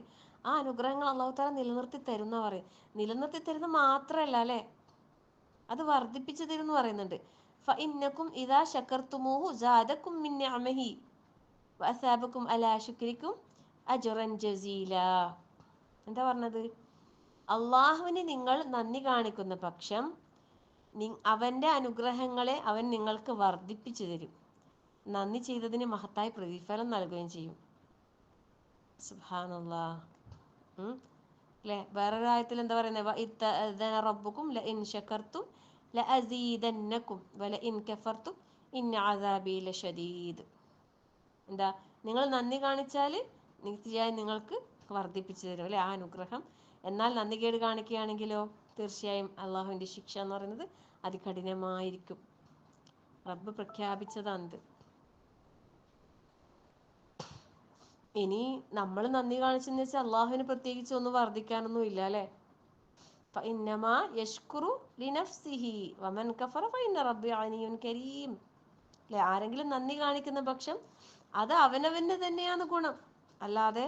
ആ അനുഗ്രഹങ്ങൾ അള്ളാഹു താല നിലനിർത്തി തരുന്ന പറയും. നിലനിർത്തി തരുന്ന മാത്രമല്ല അല്ലേ, അത് വർദ്ധിപ്പിച്ചു തരും എന്ന് പറയുന്നുണ്ട്. ഫഇന്നകും ഇദാ ശകർതുമൂഹു സാദകും മിൻ നിഅമഹി വഅസാബകും അലാ ശുക്രിക്കും അജ്റൻ ജസീല. എന്താ പറഞ്ഞത്? അള്ളാഹുവിന് നിങ്ങൾ നന്ദി കാണിക്കുന്ന പക്ഷം അവൻ്റെ അനുഗ്രഹങ്ങളെ അവൻ നിങ്ങൾക്ക് വർദ്ധിപ്പിച്ചു തരും, നന്ദി ചെയ്തതിന് മഹത്തായ പ്രതിഫലം നൽകുകയും ചെയ്യും. സുബ്ഹാനല്ലാഹ്. അല്ലേ? വേറൊരു ആയത്തിൽ എന്താ പറയുന്നത്? റബ്ബുക്കും ലഇൻ ശകർതും ലഅസീദന്നകും വലഇൻ കഫർതും ഇന്ന അദാബി ലശദീദ്. എന്താ? നിങ്ങൾ നന്ദി കാണിച്ചാൽ നിശ്ചയമായും നിങ്ങൾക്ക് വർദ്ധിപ്പിച്ചു തരും അല്ലേ ആ അനുഗ്രഹം. എന്നാൽ നന്ദി കേട് കാണിക്കുകയാണെങ്കിലോ തീർച്ചയായും അള്ളാഹുവിൻ്റെ ശിക്ഷ എന്ന് പറയുന്നത് അതികഠിനമായിരിക്കും. റബ്ബ് പ്രഖ്യാപിച്ചതാണിത്. ഇനി നമ്മൾ നന്ദി കാണിച്ചെന്ന് വെച്ചാൽ അള്ളാഹുവിന് പ്രത്യേകിച്ച് ഒന്നും വർദ്ധിക്കാനൊന്നും ഇല്ല അല്ലേ. ഫഇന്നമാ യശ്കുറു ലിനഫ്സിഹി വമൻ കഫറ ഫഇന്ന റബ്ബി ഗനിയ്യുൻ കരീം. അല്ലേ? ആരെങ്കിലും നന്ദി കാണിക്കുന്ന പക്ഷം അത് അവനവന് തന്നെയാണ് ഗുണം, അല്ലാതെ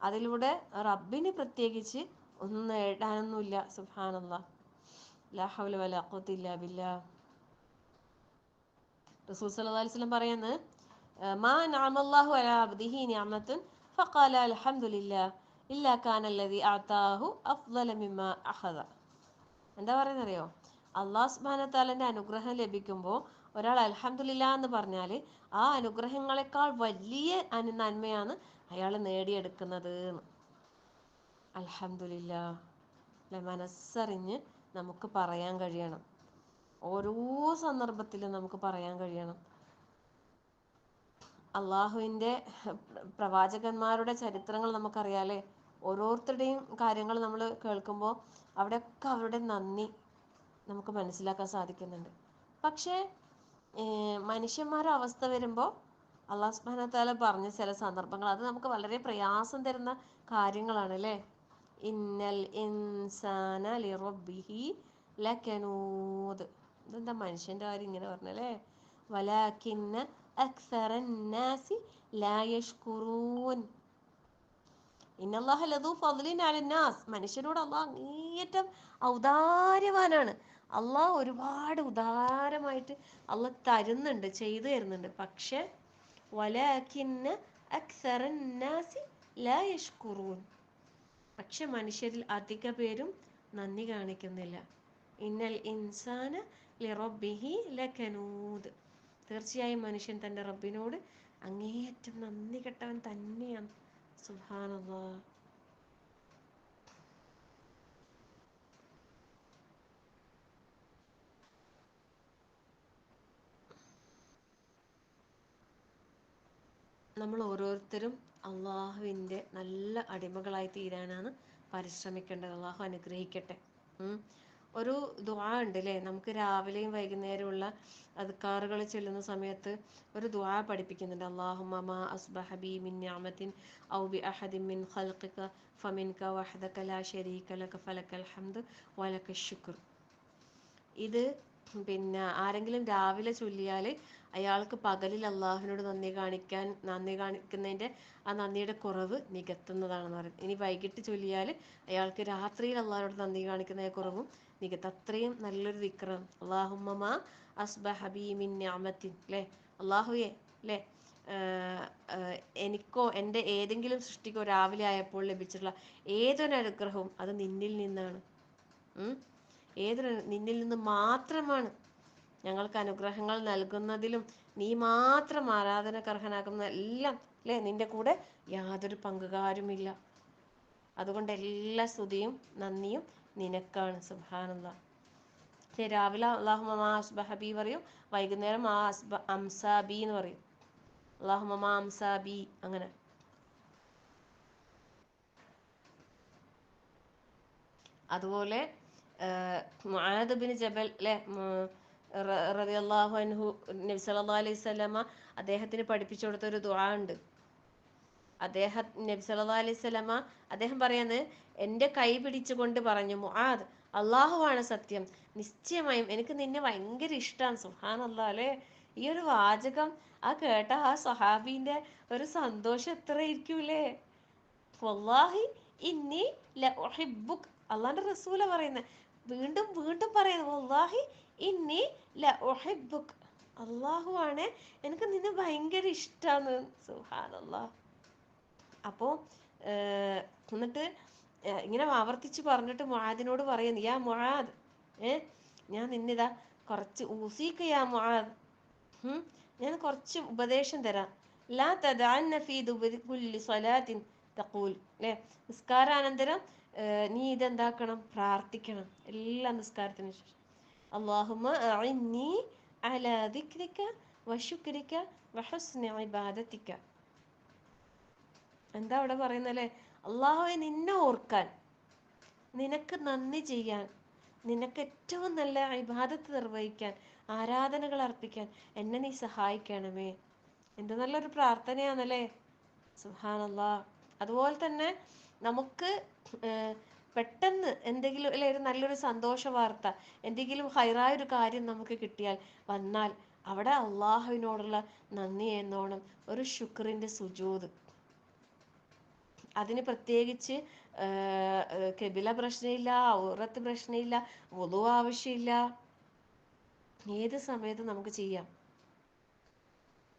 അതിലൂടെ റബ്ബിന് പ്രത്യേകിച്ച് ഒന്നും നേടാനൊന്നുമില്ല. സുബ്ഹാനല്ലാഹ്. ലാ ഹൗല വലാ ഖുവത ഇല്ലാ ബില്ലാഹ്. റസൂൽ സല്ലല്ലാഹു അലൈഹി വസല്ലം പറയുന്നത്, മാ നഅമല്ലാഹു അലാ അബ്ദിഹി നിഅമത്തുൻ ഫഖാല അൽഹംദുലില്ലാഹ് ഇല്ലാ കാന അല്ലദീ അഅതാഹു അഫ്ളല മിമ്മാ അഖദ. എന്താ പറയുന്നറിയോ? അല്ലാഹു സുബ്ഹാനഹു തആലയുടെ അനുഗ്രഹം ലഭിക്കുമ്പോൾ ഒരാൾ അൽഹംദുലില്ലാഹ് എന്ന് പറഞ്ഞാൽ ആ അനുഗ്രഹങ്ങളെക്കാൾ വലിയ നന്മയാണ് അയാൾ നേടിയെടുക്കുന്നത്. അൽഹംദുലില്ലാഹ്. അല്ലെ? മനസ്സറിഞ്ഞ് നമുക്ക് പറയാൻ കഴിയണം. ഓരോ സന്ദർഭത്തിലും നമുക്ക് പറയാൻ കഴിയണം. അള്ളാഹുവിൻ്റെ പ്രവാചകന്മാരുടെ ചരിത്രങ്ങൾ നമുക്കറിയാലേ. ഓരോരുത്തരുടെയും കാര്യങ്ങൾ നമ്മൾ കേൾക്കുമ്പോൾ അവിടെയൊക്കെ അവരുടെ നന്ദി നമുക്ക് മനസ്സിലാക്കാൻ സാധിക്കുന്നുണ്ട്. പക്ഷേ മനുഷ്യന്മാരുടെ അവസ്ഥ വരുമ്പോൾ അള്ളാഹു സുബ്ഹാനഹു തആല പറഞ്ഞ ചില സന്ദർഭങ്ങൾ അത് നമുക്ക് വളരെ പ്രയാസം തരുന്ന കാര്യങ്ങളാണ് അല്ലേ. ഇന്നൽ ഇൻസാന ലിറബ്ബിഹി ലകനൂദ്. ഇതെന്താ മനുഷ്യൻ്റെ കാര്യം ഇങ്ങനെ പറഞ്ഞല്ലേ? വലാകിന്ന അക്സറന്നാസി ലാ യഷ്കുറൂൻ. ഇന്നല്ലാഹ ലദൂ ഫദ്ലിൻ അലന്നാസ്. മനുഷ്യരോട് അള്ളാഹ് അങ്ങേയറ്റം ഔദാര്യവാനാണ്. അള്ളാഹ് ഒരുപാട് ഉദാരമായിട്ട് അള്ളാഹ് തരുന്നുണ്ട്, ചെയ്തു തരുന്നുണ്ട്. പക്ഷെ വലാകിന്ന അക്സറന്നാസി ലാ യഷ്കുറൂൻ. പക്ഷെ മനുഷ്യരിൽ അധിക പേരും നന്ദി കാണിക്കുന്നില്ല. ഇന്നൽ ഇൻസാന ലിറബ്ബിഹി ലകനൂദ്. തീർച്ചയായും മനുഷ്യൻ തൻ്റെ റബ്ബിനോട് അങ്ങേയറ്റം നന്ദി കെട്ടവൻ തന്നെയാണ്. സുബ്ഹാനല്ലാഹ്. നമ്മൾ ഓരോരുത്തരും അള്ളാഹുവിൻ്റെ നല്ല അടിമകളായി തീരാനാണ് പരിശ്രമിക്കേണ്ടത്. അള്ളാഹു അനുഗ്രഹിക്കട്ടെ. ഒരു ദുആ ഉണ്ട് അല്ലേ, നമുക്ക് രാവിലെയും വൈകുന്നേരമുള്ള അദ്കാറുകൾ ചൊല്ലുന്ന സമയത്ത് ഒരു ദുആ പഠിപ്പിക്കുന്നുണ്ട്. അല്ലാഹുമ്മ മാ അസ്ബഹ ബി മിൻ നിഅമത്തിൻ ഔ ബി അഹദിൻ മിൻ ഖൽഖിക ഫമിൻക വഹദക ലാ ശരീക ലക ഫലക്കൽ ഹംദ് വലക ശുക്ർ. ഇത് പിന്നെ ആരെങ്കിലും രാവിലെ ചൊല്ലിയാൽ അയാൾക്ക് പകലിൽ അള്ളാഹുവിനോട് നന്ദി കാണിക്കുന്നതിൻ്റെ ആ നന്ദിയുടെ കുറവ് നികത്തുന്നതാണെന്ന് പറയും. ഇനി വൈകിട്ട് ചൊല്ലിയാൽ അയാൾക്ക് രാത്രിയിൽ അള്ളാഹുവിനോട് നന്ദി കാണിക്കുന്ന കുറവും നികത്തും. അത്രയും നല്ലൊരു ദിക്റാണ്. അല്ലാഹുമ്മ മാ അസ്ബഹ ബി മിൻ നിഅമത്തിൻ. അല്ലേ? അള്ളാഹുവേ, അല്ലേ, എനിക്കോ എൻ്റെ ഏതെങ്കിലും സൃഷ്ടിക്കോ രാവിലെ ആയപ്പോൾ ലഭിച്ചിട്ടുള്ള ഏതൊരു അനുഗ്രഹവും അത് നിന്നിൽ നിന്നാണ്. നിന്നിൽ നിന്ന് മാത്രമാണ്. ഞങ്ങൾക്ക് അനുഗ്രഹങ്ങൾ നൽകുന്നതിലും നീ മാത്രം ആരാധനക്കർഹനാക്കുന്ന എല്ലാം, അല്ലേ, നിന്റെ കൂടെ യാതൊരു പങ്കുകാരുമില്ല. അതുകൊണ്ട് എല്ലാ സ്തുതിയും നന്ദിയും നിനക്കാണ്. സുബ്ഹാനല്ലാഹ്. രാവിലെ അല്ലാഹുമ്മ മാ അസ്ബഹ ബി പറയും, വൈകുന്നേരം മാ അംസാ ബി എന്ന് പറയും. അല്ലാഹുമ്മ മാ അംസാ ബി അങ്ങനെ. അതുപോലെ മുആദ് ബിൻ ജബൽ അല്ലെ റളിയല്ലാഹു അൻഹു, നബി സല്ലല്ലാഹു അലൈഹി വസല്ലമ അദ്ദേഹത്തിന് പഠിപ്പിച്ചു കൊടുത്ത ഒരു ദുആ ഉണ്ട്. നബി സല്ലല്ലാഹു അലൈഹി വസല്ലമ അദ്ദേഹം പറയുന്നത്, എൻ്റെ കൈ പിടിച്ചുകൊണ്ട് പറഞ്ഞു, മുആദ്, അള്ളാഹുവാണ് സത്യം, നിശ്ചയമായും എനിക്ക് നിന്നെ ഭയങ്കര ഇഷ്ടമാണ്. സുബ്ഹാനല്ലാഹ് അല്ലേ. ഈ ഒരു വാചകം ആ കേട്ട ആ സഹാബീന്റെ ഒരു സന്തോഷം എത്ര ഇരിക്കൂലേ. വല്ലാഹി ഇന്നി ല ഉഹിബ്ബുക്, അള്ളാന്റെ റസൂല പറയുന്നത്, വീണ്ടും വീണ്ടും പറയുന്നത്, വല്ലാഹി ഇന്നി ല ഉഹിബ്ബുക്, അള്ളാഹുവാണ് എനിക്ക് നിന്നെ ഭയങ്കര ഇഷ്ടമാണ്. സുബ്ഹാനല്ലാഹ്. അപ്പോൾ എന്നിട്ട് ഇങ്ങനെ ആവർത്തിച്ച് പറഞ്ഞിട്ട് മുആദിനോട് പറയുന്നു, യാ മുആദ്, ഞാൻ നിന്നിതാ കുറച്ച് ഊസീക യാ മുആദ്, ഞാൻ കുറച്ച് ഉപദേശം തരാം. ലാ തദഅന്ന ഫീ ദുബുരി കുല്ലി സ്വലാത്തിൻ തഖൂൽ, അല്ലേ, നിസ്കാരാനന്തരം നീ ഇതെന്താക്കണം, പ്രാർത്ഥിക്കണം എല്ലാ നിസ്കാരത്തിനു ശേഷം. അല്ലാഹുമ്മ അഇന്നി അലാ ദിക്രിക വശുക്രിക വഹുസ്നി ഇബാദതിക. എന്താ അവിടെ പറയുന്നല്ലേ, അള്ളാഹുവെ നിന്നെ ഓർക്കാൻ, നിനക്ക് നന്ദി ചെയ്യാൻ, നിനക്ക് ഏറ്റവും നല്ല ഇബാദത്ത് നിർവഹിക്കാൻ, ആരാധനകൾ അർപ്പിക്കാൻ എന്നെ നീ സഹായിക്കണമേ. എന്ത് നല്ലൊരു പ്രാർത്ഥനയാണല്ലേ. സുബ്ഹാനല്ലാഹ്. അതുപോലെ തന്നെ നമുക്ക് പെട്ടെന്ന് എന്തെങ്കിലും അല്ലെ ഒരു നല്ലൊരു സന്തോഷ വാർത്ത, എന്തെങ്കിലും ഹൈറായ ഒരു കാര്യം നമുക്ക് കിട്ടിയാൽ വന്നാൽ അവിടെ അള്ളാഹുവിനോടുള്ള നന്ദി എന്നോണം ഒരു ശുക്രിന്റെ സുജൂദ്. അതിന് പ്രത്യേകിച്ച് കിബില പ്രശ്നമില്ല, ഔറത്ത് പ്രശ്നമില്ല, വുളു ആവശ്യമില്ല, ഏത് സമയത്തും നമുക്ക് ചെയ്യാം.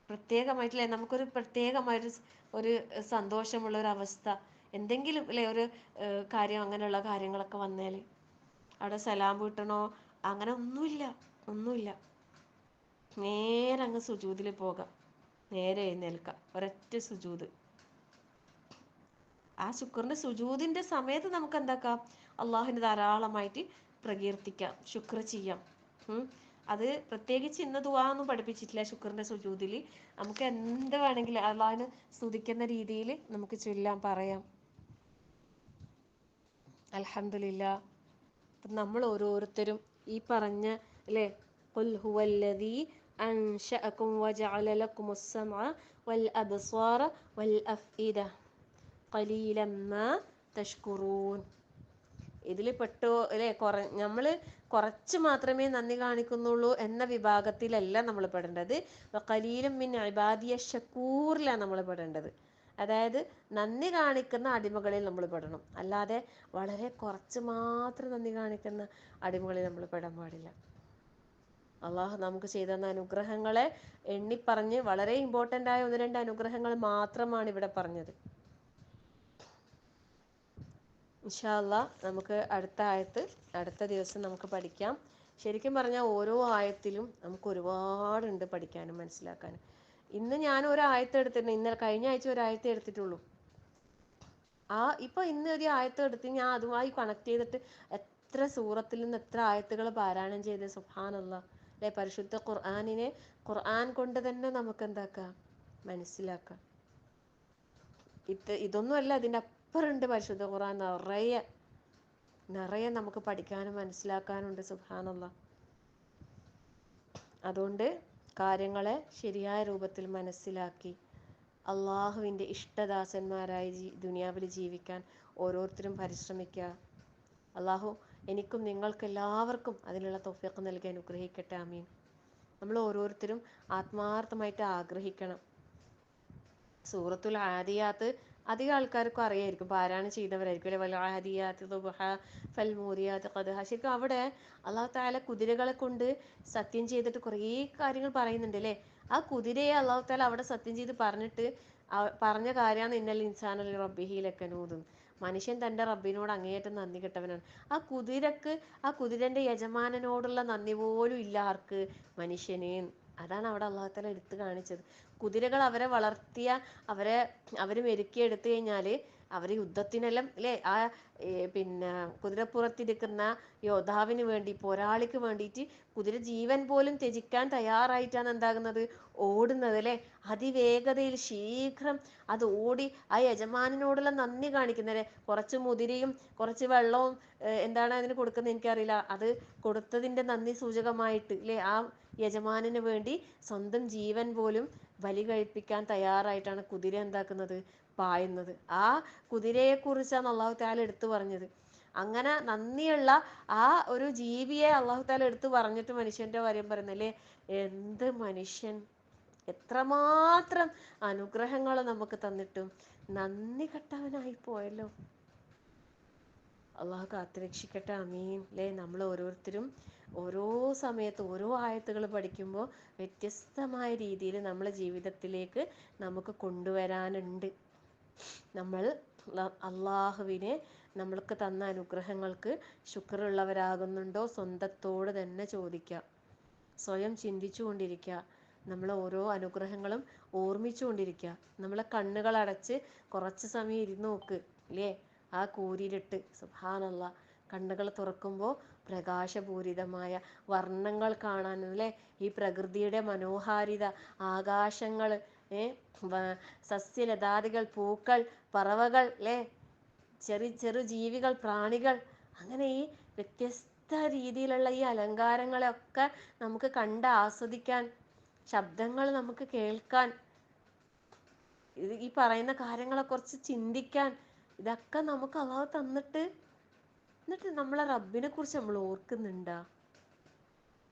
പ്രത്യേകമായിട്ടില്ലേ, നമുക്കൊരു പ്രത്യേകമായൊരു ഒരു സന്തോഷമുള്ള ഒരു അവസ്ഥ, എന്തെങ്കിലും അല്ലെ ഒരു കാര്യം, അങ്ങനെയുള്ള കാര്യങ്ങളൊക്കെ വന്നാൽ അവിടെ സലാം വീട്ടണോ അങ്ങനെ ഒന്നുമില്ല. നേരെ അങ്ങ് സുജൂദിൽ പോകാം, നേരെ എഴുന്നേൽക്കാം, ഒരൊറ്റ സുജൂദ്. ആ ശുക്രിന്റെ സുജൂദിന്റെ സമയത്ത് നമുക്ക് എന്താക്കാം, അള്ളാഹുവിന് ധാരാളമായിട്ട് പ്രകീർത്തിക്കാം, ശുക്ർ ചെയ്യാം. അത് പ്രത്യേകിച്ച് ഇന്ന് ദുആ ഒന്നും പഠിപ്പിച്ചിട്ടില്ല. ശുക്രിന്റെ സുജൂദിൽ നമുക്ക് എന്ത് വേണമെങ്കിലും അള്ളാഹുവിനെ സ്തുതിക്കുന്ന രീതിയിൽ നമുക്ക് ചൊല്ലാം, പറയാം. അൽഹംദുലില്ലാഹ്. നമ്മൾ ഓരോരുത്തരും ഈ പറഞ്ഞ അല്ലേ, ഖുൽ ഹുവല്ലദീ അൻശഅകും വജഅല ലക്കുമുസ് സമഅ വൽ അബ്സാറ വൽ അഫ്ഇദ ഖലീലൻ മാ തഷ്കുറൂൻ. ഇതിൽ പെട്ടോ അല്ലേ, നമ്മൾ കുറച്ച് മാത്രമേ നന്ദി കാണിക്കുന്നുള്ളൂ എന്ന വിഭാഗത്തിലല്ല നമ്മൾ പെടേണ്ടത്. ഖലീലും മിൻ ഇബാദിയ ഷക്കൂറിലാണ് നമ്മൾ പെടേണ്ടത്. അതായത് നന്ദി കാണിക്കുന്ന അടിമകളിൽ നമ്മൾ പെടണം, അല്ലാതെ വളരെ കുറച്ച് മാത്രം നന്ദി കാണിക്കുന്ന അടിമകളിൽ നമ്മൾ പെടാൻ പാടില്ല. അള്ളാഹു നമുക്ക് ചെയ്തു തന്ന അനുഗ്രഹങ്ങളെ എണ്ണിപ്പറഞ്ഞ് വളരെ ഇമ്പോർട്ടൻ്റ് ആയ 1-2 അനുഗ്രഹങ്ങൾ മാത്രമാണ് ഇവിടെ പറഞ്ഞത്. ഇൻഷാ അല്ലാഹ് നമുക്ക് അടുത്ത ദിവസം നമുക്ക് പഠിക്കാം. ശരിക്കും പറഞ്ഞാൽ ഓരോ ആയത്തിലും നമുക്ക് ഒരുപാടുണ്ട് പഠിക്കാനും മനസ്സിലാക്കാനും. ഇന്ന് ഞാൻ ഒരു ആയത്ത് എടുത്തിട്ടുണ്ട്, ഇന്നലെ കഴിഞ്ഞ ആഴ്ച ഒരു ആയത്ത് എടുത്തിട്ടുള്ളൂ. ഇന്ന് ഒരു ആയത്ത് എടുത്ത് ഞാൻ അതുമായി കണക്ട് ചെയ്തിട്ട് എത്ര സൂറത്തിൽ നിന്ന് എത്ര ആയത്തുകൾ പാരായണം ചെയ്ത്. സുബ്ഹാനല്ലാഹ് അല്ലെ. പരിശുദ്ധ ഖുർആൻ കൊണ്ട് തന്നെ നമുക്ക് എന്താക്കാം, മനസ്സിലാക്കാം. ഇതൊന്നുമല്ല, അതിൻ്റെ അപ്പുറമുണ്ട് പരിശുദ്ധ ഖുർആൻ. നിറയെ നമുക്ക് പഠിക്കാനും മനസ്സിലാക്കാനുണ്ട്. സുബ്ഹാനല്ലാഹ്. അതുകൊണ്ട് കാര്യങ്ങളെ ശരിയായ രൂപത്തിൽ മനസ്സിലാക്കി അള്ളാഹുവിൻ്റെ ഇഷ്ടദാസന്മാരായി ദുനിയാവിൽ ജീവിക്കാൻ ഓരോരുത്തരും പരിശ്രമിക്കുക. അള്ളാഹു എനിക്കും നിങ്ങൾക്കെല്ലാവർക്കും അതിനുള്ള തൗഫീഖ് നൽകി അനുഗ്രഹിക്കട്ടെ. ആമീൻ. നമ്മൾ ഓരോരുത്തരും ആത്മാർത്ഥമായിട്ട് ആഗ്രഹിക്കണം. സൂറത്തുൽ ആദിയാത്ത് അധികം ആൾക്കാർക്കും അറിയായിരിക്കും, പാരായണം ചെയ്തവരായിരിക്കും അല്ലെ. വൽ ആദിയാത്ത് ദുബ്ഹ ഫൽ മൂരിയാത്ത് ഖദ്ഹ. ശരിക്കും അവിടെ അള്ളാഹു തആല കുതിരകളെ കൊണ്ട് സത്യം ചെയ്തിട്ട് കുറേ കാര്യങ്ങൾ പറയുന്നുണ്ട് അല്ലേ. ആ കുതിരയെ അള്ളാഹു തആല അവിടെ സത്യം ചെയ്ത് പറഞ്ഞിട്ട് പറഞ്ഞ കാര്യമാണ് ഇന്നൽ ഇൻസാന ലി റബ്ബിഹി ലകനൂദ്. മനുഷ്യൻ തൻ്റെ റബ്ബിനോട് അങ്ങേയറ്റം നന്ദി കെട്ടവനാണ്. ആ കുതിരൻ്റെ യജമാനനോടുള്ള നന്ദി പോലും ഇല്ല ആർക്ക്, മനുഷ്യന്. അതാണ് അവിടെ അള്ളാഹു തആല എടുത്ത് കാണിച്ചത്. കുതിരകൾ അവരെ വളർത്തിയ അവർ മെരുക്കിയെടുത്തു കഴിഞ്ഞാൽ അവർ യുദ്ധത്തിനെല്ലാം അല്ലേ ആ പിന്നെ കുതിരപ്പുറത്തിരിക്കുന്ന യോദ്ധാവിന് വേണ്ടി, പോരാളിക്ക് വേണ്ടിയിട്ട് കുതിര ജീവൻ പോലും ത്യജിക്കാൻ തയ്യാറായിട്ടാണ് എന്താകുന്നത്, ഓടുന്നത് അല്ലേ. അതിവേഗതയിൽ ശീഘ്രം അത് ഓടി ആ യജമാനോടുള്ള നന്ദി കാണിക്കുന്നത്. കുറച്ച് മുതിരയും കുറച്ച് വെള്ളവും എന്താണ് അതിന് കൊടുക്കുന്നത് എനിക്കറിയില്ല, അത് കൊടുത്തതിൻ്റെ നന്ദി സൂചകമായിട്ട് അല്ലേ ആ യജമാനന് വേണ്ടി സ്വന്തം ജീവൻ പോലും ബലി കഴിപ്പിക്കാൻ തയ്യാറായിട്ടാണ് കുതിര എന്താക്കുന്നത്, പായുന്നത്. ആ കുതിരയെക്കുറിച്ചാണ് അള്ളാഹു തആല എടുത്തു പറഞ്ഞത്. അങ്ങനെ നന്ദിയുള്ള ആ ഒരു ജീവിയെ അള്ളാഹു തആല എടുത്തു പറഞ്ഞിട്ട് മനുഷ്യന്റെ കാര്യം പറയുന്നല്ലേ. എന്ത് മനുഷ്യൻ എത്രമാത്രം അനുഗ്രഹങ്ങൾ നമുക്ക് തന്നിട്ടും നന്ദി കെട്ടവനായി പോയല്ലോ. അള്ളാഹു കാത്തുരക്ഷിക്കട്ടെ. ആമീൻ. അല്ലേ, നമ്മൾ ഓരോരുത്തരും ഓരോ സമയത്ത് ഓരോ ആയത്തുകൾ പഠിക്കുമ്പോൾ വ്യത്യസ്തമായ രീതിയിൽ നമ്മളെ ജീവിതത്തിലേക്ക് നമുക്ക് കൊണ്ടുവരാനുണ്ട്. നമ്മൾ അള്ളാഹുവിനെ നമ്മൾക്ക് തന്ന അനുഗ്രഹങ്ങൾക്ക് ശുക്റുള്ളവരാകുന്നുണ്ടോ സ്വന്തത്തോട് തന്നെ ചോദിക്കുക. സ്വയം ചിന്തിച്ചു കൊണ്ടിരിക്കുക. നമ്മൾ ഓരോ അനുഗ്രഹങ്ങളും ഓർമ്മിച്ചു കൊണ്ടിരിക്കുക. നമ്മളെ കണ്ണുകൾ അടച്ച് കുറച്ച് സമയം ഇരുന്ന് നോക്ക് അല്ലേ. ആ കൂരിരുട്ട് സുബ്ഹാനല്ലാഹ്, കണ്ണുകൾ തുറക്കുമ്പോൾ പ്രകാശപൂരിതമായ വർണ്ണങ്ങൾ കാണാൻ അല്ലേ. ഈ പ്രകൃതിയുടെ മനോഹാരിത, ആകാശങ്ങൾ, സസ്യലതാദികൾ, പൂക്കൾ, പറവകൾ അല്ലേ, ചെറു ജീവികൾ, പ്രാണികൾ, അങ്ങനെ ഈ വ്യത്യസ്ത രീതിയിലുള്ള ഈ അലങ്കാരങ്ങളൊക്കെ നമുക്ക് കണ്ട് ആസ്വദിക്കാൻ, ശബ്ദങ്ങൾ നമുക്ക് കേൾക്കാൻ, ഈ പറയുന്ന കാര്യങ്ങളെ കുറിച്ച് ചിന്തിക്കാൻ, ഇതൊക്കെ നമുക്ക് അള്ളാഹു തന്നിട്ട് എന്നിട്ട് നമ്മളെ റബ്ബിനെ കുറിച്ച് നമ്മൾ ഓർക്കുന്നുണ്ടാ?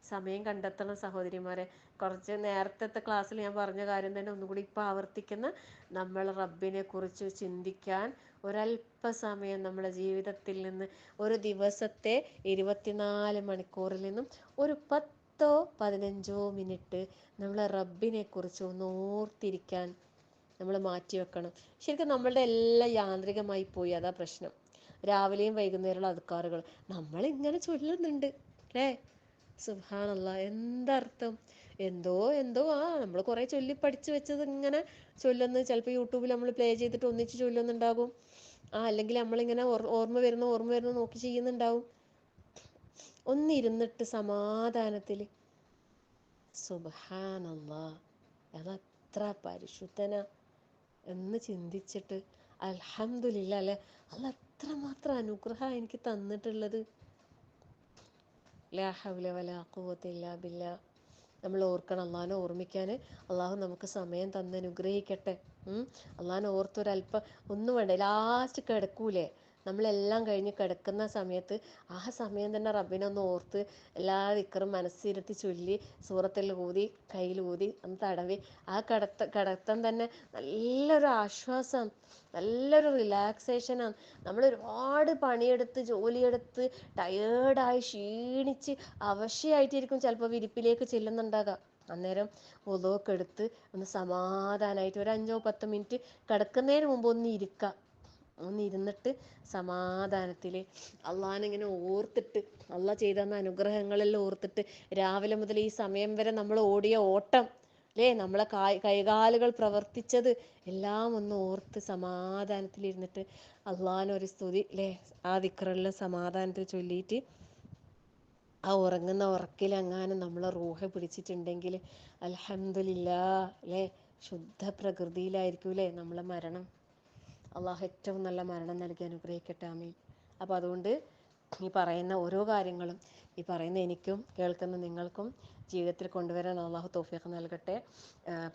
സമയം കണ്ടെത്തണം സഹോദരിമാരെ. കുറച്ച് നേരത്തെ ക്ലാസ്സിൽ ഞാൻ പറഞ്ഞ കാര്യം തന്നെ ഒന്നുകൂടി ഇപ്പം ആവർത്തിക്കുന്ന, നമ്മൾ റബ്ബിനെ കുറിച്ച് ചിന്തിക്കാൻ ഒരല്പസമയം നമ്മുടെ ജീവിതത്തിൽ നിന്ന്, ഒരു ദിവസത്തെ 24 മണിക്കൂറിൽ നിന്നും ഒരു 10-15 മിനിറ്റ് നമ്മൾ റബ്ബിനെ കുറിച്ച് ഒന്ന് ഓർത്തിരിക്കാൻ നമ്മൾ മാറ്റിവെക്കണം. ശരിക്കും നമ്മളുടെ എല്ലാം യാന്ത്രികമായി പോയി, അതാ പ്രശ്നം. രാവിലെയും വൈകുന്നേരമുള്ള അദ്കാറുകൾ നമ്മളിങ്ങനെ ചൊല്ലുന്നുണ്ട് അല്ലേ. സുബ്ഹാനല്ലാഹ്, എന്തർത്ഥം. എന്തോ നമ്മൾ കുറേ ചൊല്ലി പഠിച്ചു വെച്ചത് ഇങ്ങനെ ചൊല്ലുന്നു. ചിലപ്പോൾ യൂട്യൂബിൽ നമ്മൾ പ്ലേ ചെയ്തിട്ട് ഒന്നിച്ച് ചൊല്ലുന്നുണ്ടാകും. അല്ലെങ്കിൽ നമ്മളിങ്ങനെ ഓർമ്മ വരുന്നു നോക്കി ചെയ്യുന്നുണ്ടാവും. ഒന്നിരുന്നിട്ട് സമാധാനത്തിൽ സുബ്ഹാനല്ലാഹ് അതത്ര പരിശുദ്ധനാ എന്ന് ചിന്തിച്ചിട്ട് അൽഹംദുലില്ലാ അല്ലേ, അല്ല അത്രമാത്രം അനുഗ്രഹം എനിക്ക് തന്നിട്ടുള്ളത്. ലാ ഹൗല വലാ ഖുവത ഇല്ലാ ബില്ലാ. നമ്മൾ ഓർക്കണം, അള്ളാഹിനെ ഓർമ്മിക്കാൻ അള്ളാഹു നമുക്ക് സമയം തന്ന് അനുഗ്രഹിക്കട്ടെ. അള്ളാഹിനെ ഓർത്തൊരല്പം ഒന്നും വേണ്ട. ലാസ്റ്റ് കിടക്കൂലേ, നമ്മളെല്ലാം കഴിഞ്ഞ് കിടക്കുന്ന സമയത്ത് ആ സമയം തന്നെ റബ്ബിനെ ഒന്ന് ഓർത്ത് എല്ലാ ദിക്റും മനസ്സിരുത്തി ചൊല്ലി സൂറത്തിൽ ഊതി കയ്യിൽ ഊതി ഒന്ന് തടവി ആ കിടത്തം തന്നെ നല്ലൊരു ആശ്വാസം, നല്ലൊരു റിലാക്സേഷനാണ്. നമ്മൾ ഒരുപാട് പണിയെടുത്ത് ജോലിയെടുത്ത് ടയേർഡായി ക്ഷീണിച്ച് അവശയായിട്ടിരിക്കും ചിലപ്പോൾ വിരിപ്പിലേക്ക് ചെല്ലുന്നുണ്ടാകാം. അന്നേരം വുളുവൊക്കെ എടുത്ത് ഒന്ന് സമാധാനമായിട്ട് ഒരു 5-10 മിനിറ്റ് കിടക്കുന്നതിന് മുമ്പ് ഒന്നിരുന്നിട്ട് സമാധാനത്തിൽ അള്ളാഹിനെ ഓർത്തിട്ട്, അള്ളാഹ് ചെയ്തു തന്ന അനുഗ്രഹങ്ങളെല്ലാം ഓർത്തിട്ട്, രാവിലെ മുതൽ ഈ സമയം വരെ നമ്മൾ ഓടിയ ഓട്ടം അല്ലേ, നമ്മളെ കൈകാലുകൾ പ്രവർത്തിച്ചത് എല്ലാം ഒന്ന് ഓർത്ത് സമാധാനത്തിലിരുന്നിട്ട് അള്ളാഹിനൊരു സ്തുതി അല്ലേ, ആ ദിക്റെല്ലാം സമാധാനത്തിൽ ചൊല്ലിയിട്ട് ആ ഉറങ്ങുന്ന ഉറക്കിലെങ്ങാനും നമ്മളെ റൂഹ് പിടിച്ചിട്ടുണ്ടെങ്കിൽ അൽഹംദുലില്ലാ അല്ലേ, ശുദ്ധ പ്രകൃതിയിലായിരിക്കൂലേ നമ്മളെ മരണം. അള്ളാഹു ഏറ്റവും നല്ല മരണം നൽകി അനുഗ്രഹിക്കട്ടെ. ആമീൻ. അപ്പോൾ അതുകൊണ്ട് ഈ പറയുന്ന ഓരോ കാര്യങ്ങളും ഈ പറയുന്ന എനിക്കും കേൾക്കുന്ന നിങ്ങൾക്കും ജീവിതത്തിൽ കൊണ്ടുവരാൻ അള്ളാഹു തൗഫീഖ് നൽകട്ടെ.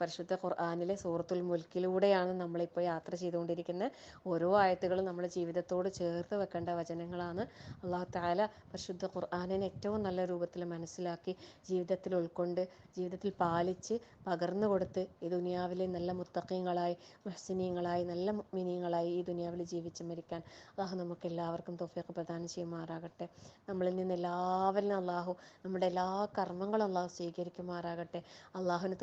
പരിശുദ്ധ ഖുർആനിലെ സൂറത്തുൽ മുൽക്കിലൂടെയാണ് നമ്മളിപ്പോൾ യാത്ര ചെയ്തുകൊണ്ടിരിക്കുന്നത്. ഓരോ ആയത്തുകളും നമ്മുടെ ജീവിതത്തോട് ചേർത്ത് വെക്കേണ്ട വചനങ്ങളാണ്. അള്ളാഹു തആല പരിശുദ്ധ ഖുർആനിനെ ഏറ്റവും നല്ല രൂപത്തിൽ മനസ്സിലാക്കി ജീവിതത്തിൽ ഉൾക്കൊണ്ട് ജീവിതത്തിൽ പാലിച്ച് പകർന്നു കൊടുത്ത് ഈ ദുനിയാവിലെ നല്ല മുത്തഖീങ്ങളായി, മുഹ്സിനീങ്ങളായി, നല്ല മുഅ്മിനീങ്ങളായി ഈ ദുനിയാവിൽ ജീവിച്ച് മരിക്കാൻ അള്ളാഹു നമുക്ക് എല്ലാവർക്കും തൗഫീഖ് പ്രദാനം ചെയ്യുമാറാകട്ടെ. നമ്മളിൽ നിന്ന് എല്ലാവരിലും അള്ളാഹു നമ്മുടെ എല്ലാ കർമ്മങ്ങളും അള്ളാഹു സ്വീകരിക്കുമാറാകട്ടെ. അള്ളാഹുവിന്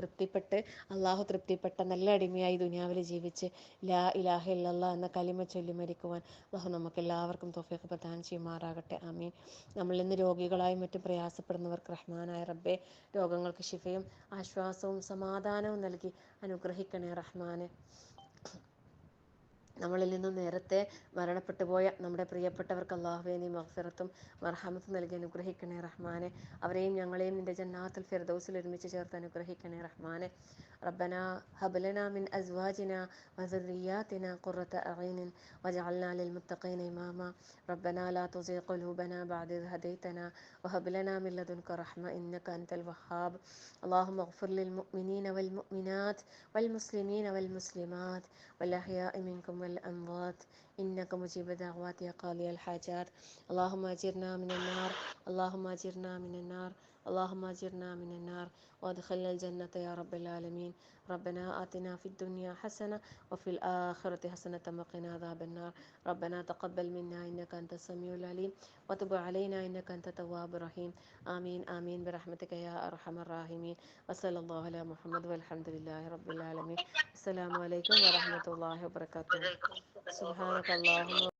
അള്ളാഹു തൃപ്തിപ്പെട്ട നല്ല അടിമയായി ദുനിയാവിൽ ജീവിച്ച് ലാ ഇലാഹ ഇല്ലല്ലാഹ് എന്ന കലിമ ചൊല്ലി മരിക്കുവാൻ അള്ളാഹു നമുക്ക് എല്ലാവർക്കും തൗഫീഖ് പ്രദാനം ചെയ്യുമാറാകട്ടെ. ആമീൻ. നമ്മളിൽ നിന്ന് രോഗികളായും മറ്റും പ്രയാസപ്പെടുന്നവർക്ക് റഹ്മാനായ റബ്ബേ രോഗങ്ങൾക്ക് ശിഫയും ആശ്വാസവും സമാധാനവും നൽകി അനുഗ്രഹിക്കണേ റഹ്മാനെ. നമ്മളിൽ നിന്നും നേരത്തെ മരണപ്പെട്ടു പോയ നമ്മുടെ പ്രിയപ്പെട്ടവർക്ക് അല്ലാഹുവേ നീ മഗ്ഫിറത്തും മർഹമത്തും നൽകി അനുഗ്രഹിക്കണേ റഹ്മാനെ. അവരെയും ഞങ്ങളെയും നിന്റെ ജന്നാത്തുൽ ഫിർദൗസിൽ ഒരുമിച്ച് ചേർത്ത് അനുഗ്രഹിക്കണേ റഹ്മാനെ. ربنا هب لنا من أزواجنا وذرياتنا قرة أعين واجعلنا للمتقين إماما. ربنا لا تزغ قلوبنا بعد إذ هديتنا وهب لنا من لدنك رحمة إنك أنت الوهاب. اللهم اغفر للمؤمنين والمؤمنات والمسلمين والمسلمات والأحياء منكم والأموات إنك مجيب دعوات يا قاضي الحاجات. اللهم أجرنا من النار، اللهم أجرنا من النار، اللهم أجرنا من النار وادخلنا الجنة يا رب العالمين. ربنا آتنا في الدنيا حسنة وفي الآخرة حسنة وقنا عذاب النار. ربنا تقبل منا إنك أنت السميع العليم وتب علينا إنك أنت التواب الرحيم. آمين آمين برحمتك يا أرحم الراحمين. وصلى الله على محمد والحمد لله رب العالمين. السلام عليكم ورحمة الله وبركاته. سبحانك اللهم